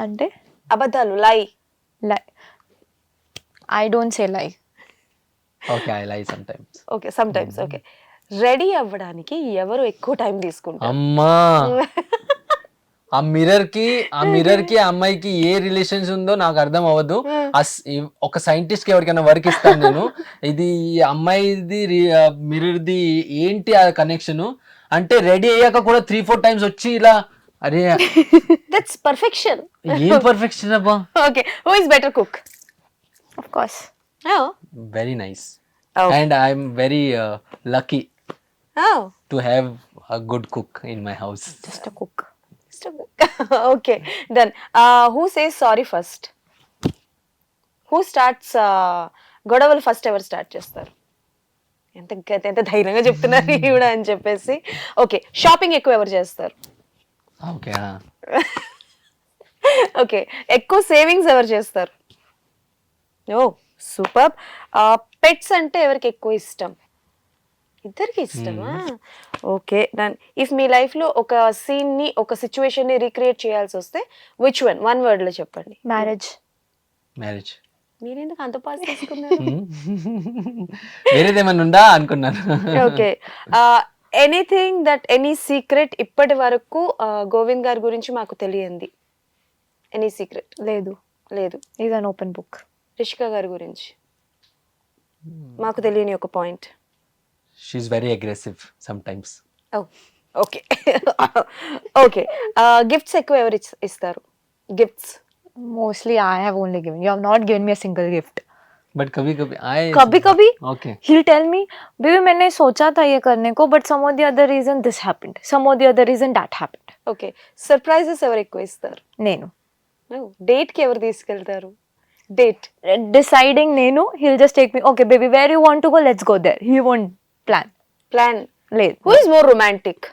అంటే అబద్ధాలు లై. lie. I don't say lie. Okay I లై some times. Okay some times. Okay ready అవ్వడానికి ఎవరు ఎక్కువ టైం తీసుకుంటారు? అమ్మా ఆ మిర్రర్ కి ఆ అమ్మాయికి ఏ రిలేషన్స్ ఉందో నాకు అర్థం అవ్వదు. ఒక సైంటిస్ట్ కి ఎవరికైనా వర్క్ ఇస్తాను నేను, ఇది ఈ అమ్మాయిది మిర్రర్ ది ఏంటి ఆ కనెక్షన్ అంటే రెడీ అయ్యాక కూడా 3-4 times వచ్చి ఇలా, అరే దట్స్ పర్ఫెక్షన్. ఏం పర్ఫెక్షన్ అబ్బా. Okay who is better cook? Of course. Oh. Very nice Oh. And I'm very lucky Oh. To have a good cook in my house. Just a cook. Okay, done. Who says sorry first? Who starts గొడవలు first ఎవరు start చేస్తారు? ఎంత ధైర్యంగా చెప్తున్నారు ఈవిడ అని చెప్పేసి. Okay shopping ఎక్కువ ఎవరు చేస్తారు? ఓకే ఓకే ఎక్కువ సేవింగ్స్ ఎవరు చేస్తారు? ఓ సూపర్. పెట్స్ అంటే ఎవరికి ఎక్కువ ఇష్టం? ఇద్దరికి ఇష్టమా? Okay done. If me life లో ఒక సీన్ ని, ఒక సిచ్యువేషన్ ని రీక్రియేట్ చేయాల్సి వస్తే విచ్ వన్ word లో చెప్పండి. Marriage. మ్యారేజ్. మీరెందుకు అంత పాస్ చేసుకున్నారు? వేరేదేమన్నా ఉందా అనుకున్నాను. Okay anything that any secret ఇప్పటి వరకు గోవింద్ గారి గురించి మాకు తెలియంది? Any secret? లేదు. లేదు. He's an open book. Rishika గారి గురించి మాకు తెలియని ఒక point? She is very aggressive sometimes. Okay okay gifts ఎక్కువ ఎవరు ఇస్తారు? Gifts Mostly I have only given. You have not given me a single gift. But कभी कभी आए कभी okay he'll tell me, baby मैंने सोचा था ये करने को, but some of the other reason this happened, some of the other reason that happened. Okay surprises ఎవరు ఎక్కువ ఇస్తారు? నేను. డేట్ కి ఎవరు తీసుకెళ్తారు? డేట్ Deciding నేను, he'll just take me, okay baby where you want to go, let's go there. He won't plan లేదు. Who is more romantic?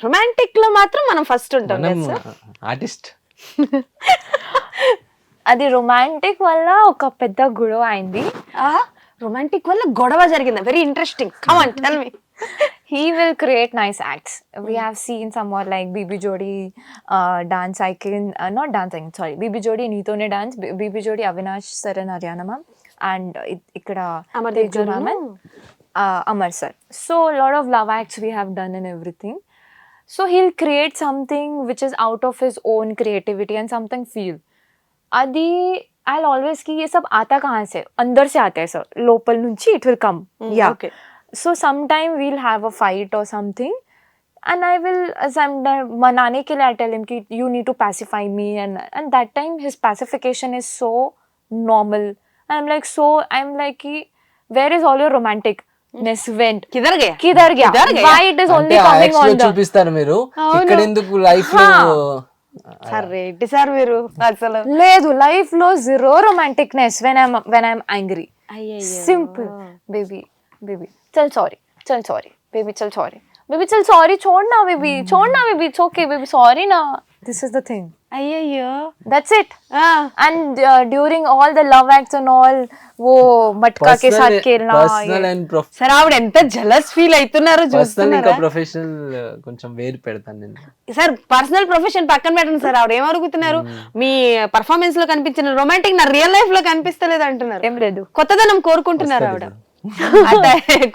Romantic లో మాత్రం మనం ఫస్ట్ ఉంటాం మనం కదా సార్. ఆర్టిస్ట్. అది రొమాంటిక్ వల్ల ఒక పెద్ద గొడవ అయింది. రొమాంటిక్ వల్ల గొడవ జరిగింది. Very interesting. Come on tell me. He will create nice acts. We have seen somewhat like BB Jodi dance icon, not dancing, sorry, BB Jodi Neetone dance, BB Jodi Avinash sir and Haryana ma'am, and ikkada Amardeep Teju garu ma'am and Amar sir. So a lot of love acts we have done and everything. So he'll create something which is out of his own creativity and something feel. Adi I'll always ki ye sab aata kahan se? Andar se aata hai sir. Local nunchi it will come. Yeah. Okay. So sometime we'll have a fight or something, and I will, as I'm manane ke liye, I tell him ki you need to pacify me, and that time his pacification is so normal, and I'm like ki where is all your romanticness went? కిదర్ గయా? Why it is only coming on the చూపిస్తారు మీరు ఇక్కడ ఎందుకు life లో సరే sir మీరు అసలు లేదు life లో zero romanticness when I'm angry. Simple baby. Chal sorry. Baby, chal sorry. Baby, chal sorry. छोड़ ना baby. It's okay, baby. Sorry na. This is the thing. అయ్యయ్యో That's it. And during all the love acts and all, वो मटका के साथ खेलना. Personal and సరే ఆవిడ ఎంత జలస్ ఫీల్ అవుతున్నారో పర్సనల్ ఇంకా చూస్తున్నారా ప్రొఫెషనల్ కొంచెం వేరు పెడతాను నేను. సార్ పర్సనల్ ప్రొఫెషన్ పక్కన పెట్టండి సార్, ఆవిడ ఏం అడుగుతున్నారు, మీ పర్ఫార్మెన్స్ లో కనిపించిన రొమాంటిక్ నా రియల్ లైఫ్ లో కనిపిస్తలేదు అంటున్నారు. ఏం లేదు. కొత్తదనం కోరుకుంటున్నారు ఆవిడ.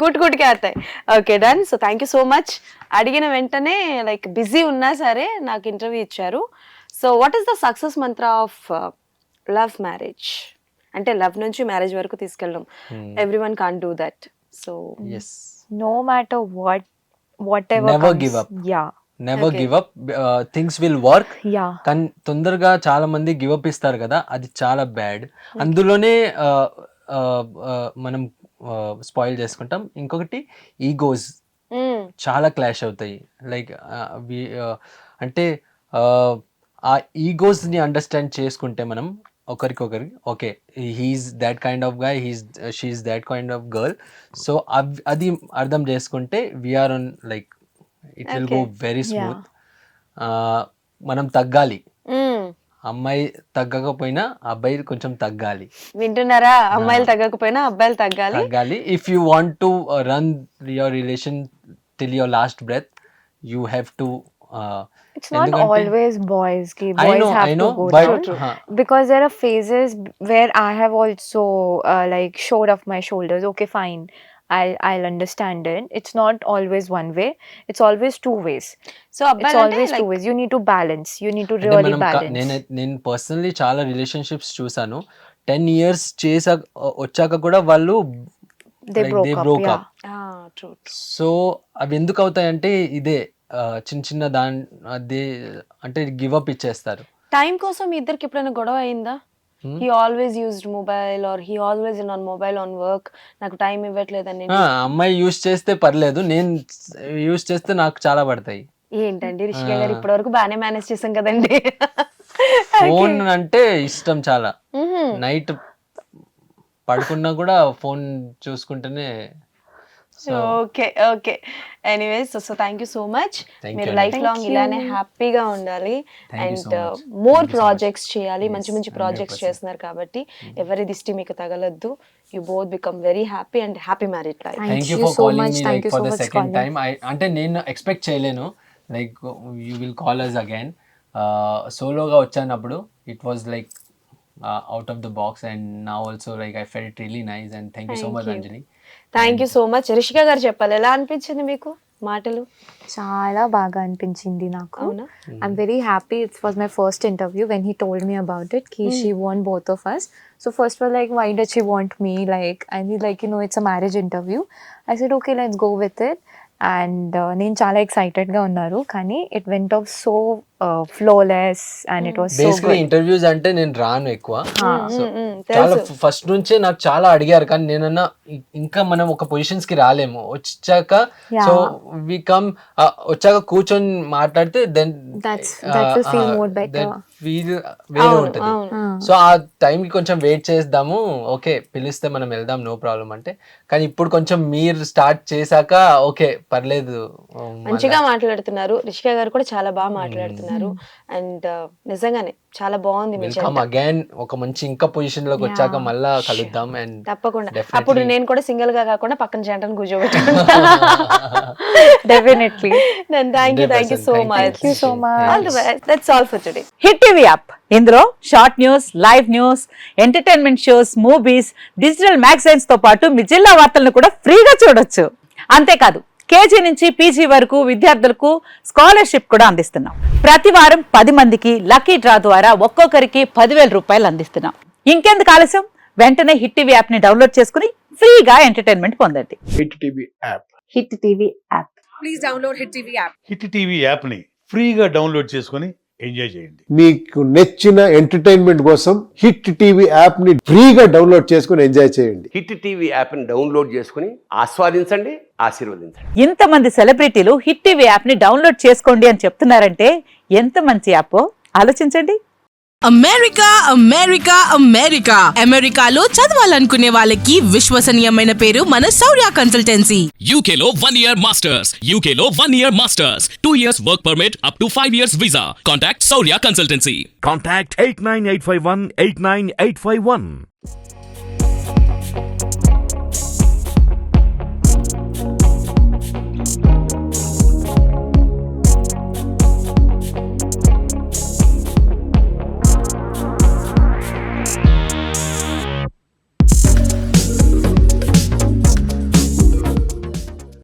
కూటుకే అత్తాయి. Okay done. So thank you so much. అడిగిన వెంటనే లైక్ బిజీ ఉన్నా సరే నాకు ఇంటర్వ్యూ ఇచ్చారు. So what is the success mantra of love marriage? అంటే లవ్ నుంచి మ్యారేజ్ వరకు తీసుకెళ్ళడం. Everyone can't do that. So yes, No matter whatever never comes. Give up. Yeah. Never give up. Things will work. Yeah. కానీ తొందరగా చాలా మంది give up ఇస్తారు కదా, అది చాలా బ్యాడ్. అందులోనే మనం స్పాయిల్ చేసుకుంటాం. ఇంకొకటి ఈగోస్ చాలా క్లాష్ అవుతాయి. లైక్ అంటే ఆ ఈగోస్ ని అండర్స్టాండ్ చేసుకుంటే మనం ఒకరికొకరి okay he's that kind of guy, she's that kind of girl. So అది అర్థం చేసుకుంటే we're on like it will go very smooth. మనం తగ్గాలి. అమ్మాయి తగ్గకపోయినా అబ్బాయి కొంచెం తగ్గాలి. వింటున్నారా? అమ్మాయిలు తగ్గకపోయినా అబ్బాయిలు తగ్గాలి. If you want to run your relation till your last breath, you have to. It's not always boys. Boys have to go but through. Because there are phases where I have also like showed off my shoulders. Okay, fine. I'll understand it. It's not always one way. It's always two ways. So It's అబ్బాయిలు always two ways. You need to balance. You need to really balance. నేను personally చాలా relationships చూసాను. 10 years వచ్చాక కూడా వాళ్ళు They broke up. broke Yeah. up. True. So అవి ఎందుకు అవుతాయంటే ఇదే చిన్న అదే అంటే గివ్ అప్ ఇచ్చేస్తారు. టైం కోసం మీ ఇద్దరికి ఎప్పుడైనా గొడవ అయిందా? He always used mobile or he always in on mobile on work, నాకు టైం ఇవ్వట్లేదని. అమ్మాయి యూస్ చేస్తే పర్లేదు, నేను యూస్ చేస్తే నాకు చాలా పడతాయి. ఏంటండి రిషిక గారు, ఇప్పటి వరకు బాగానే మేనేజ్ చేసాం కదండి. ఫోన్ అంటే ఇష్టం చాలా. నైట్ పడుకున్నా కూడా ఫోన్ చూసుకుంటేనే. Okay okay. Anyways so thank you so much. Thank మీరు you. లైఫ్ లాంగ్ ఇలానే హ్యాపీగా ఉండాలి అండ్ మోర్ ప్రాజెక్ట్స్ చేయాలి. మంచి మంచి ప్రాజెక్ట్స్ చేస్తున్నారు కాబట్టి ఎవరి దిష్టి మీకు తగలద్దు. You both become very happy and happy married life. Thank you you for so calling much. మీ Thank like you for so the much second calling. Time. అంటే నేను ఎక్స్పెక్ట్ చేయలేను like you will call us again. సోలోగా వచ్చానప్పుడు it was like out of the box and now also like I felt really nice and thank you so much Anjali. Thank you so much. Rishika గారు చెప్పాలి, ఎలా అనిపించింది మీకు మాటలు? చాలా బాగా అనిపించింది నాకు. అవునా? I'm very happy. It was my first interview when he told me about it. She want both of us. So first was like, why does she want me? Like, and he like, it's a marriage interview. I said, okay, let's go with it. And నేను చాలా excited గా ఉన్నారు, కానీ it went off so flawless and it was so basically good. Interviews అంటే నేను రాను ఎక్కువ. So తెలుసు. చాలా ఫస్ట్ నుంచే నాకు చాలా అడిగారు, కానీ నేనన్నా ఇంకా మనం ఒక పొజిషన్స్ కి రాలేము. వచ్చాక సో వి కమ్ వచ్చాక కూర్చొని మాట్లాడితే then that will feel more better. Feel వేరే ఉంటుంది. సో ఆ టైం కి కొంచెం వెయిట్ చేద్దాము, ఓకే పిలిస్తే మనం వెళ్దాం నో ప్రాబ్లం అంటే. కానీ ఇప్పుడు కొంచెం మీరు స్టార్ట్ చేశాక ఓకే పర్లేదు. మంచిగా మాట్లాడుతున్నారు. రిషిక గారు కూడా చాలా బాగా మాట్లాడుతున్నారు అండ్ నిజంగానే చాలా బాగుంది మీ వెల్కమ్ అగైన్. ఒక మంచి ఇంకా పొజిషన్ లోకి వచ్చాక మళ్ళా కలుద్దాం. అండ్ తప్పకుండా. అప్పుడు నేను కూడా సింగిల్ గా కాకుండా పక్కన జంటను కూర్చోబెట్టాను. Definitely. Thank you so much. Thank you so much. All the best. That's all for today. Hit TV app, ఇందులో short news, live news, entertainment shows, movies, digital magazines తో పాటు మీ జిల్లా వార్తలను కూడా ఫ్రీగా చూడొచ్చు. అంతేకాదు కేజీ నుంచి పీజీ వరకు విద్యార్థులకు స్కాలర్షిప్ కూడా అందిస్తున్నాం. ప్రతి వారం 10 మందికి లక్కీ డ్రా ద్వారా ఒక్కొక్కరికి 10,000 రూపాయలు అందిస్తున్నాం. ఇంకెందుకు ఆలస్యం, వెంటనే హిట్ టీవీ యాప్ ని డౌన్లోడ్ చేసుకుని ఫ్రీగా ఎంటర్టైన్మెంట్ పొందండి. Hit TV app. Hit TV app. Hit TV యాప్ని ఫ్రీగా డౌన్లోడ్ చేసుకొని ఎంజాయ్ చేయండి. మీకు నచ్చిన ఎంటర్టైన్మెంట్ కోసం హిట్ టీవీ యాప్ ని ఫ్రీగా డౌన్లోడ్ చేసుకుని ఎంజాయ్ చేయండి. హిట్ టీవీ యాప్ని డౌన్లోడ్ చేసుకుని ఆస్వాదించండి, ఆశీర్వదించండి. ఇంతమంది సెలబ్రిటీలు హిట్ టీవీ యాప్ ని డౌన్లోడ్ చేసుకోండి అని చెప్తున్నారంటే ఎంత మంచి యాప్ ఆలోచించండి. అమెరికా అమెరికా అమెరికా అమెరికాలో చదవాలనుకునే వాళ్ళకి విశ్వసనీయమైన పేరు మన శౌర్య కన్సల్టెన్సీ. UK లో 1 year masters. UK లో 1 year masters. 2 years work permit up to 5 years visa. Contact Saurya Consultancy. Contact 89851 89851.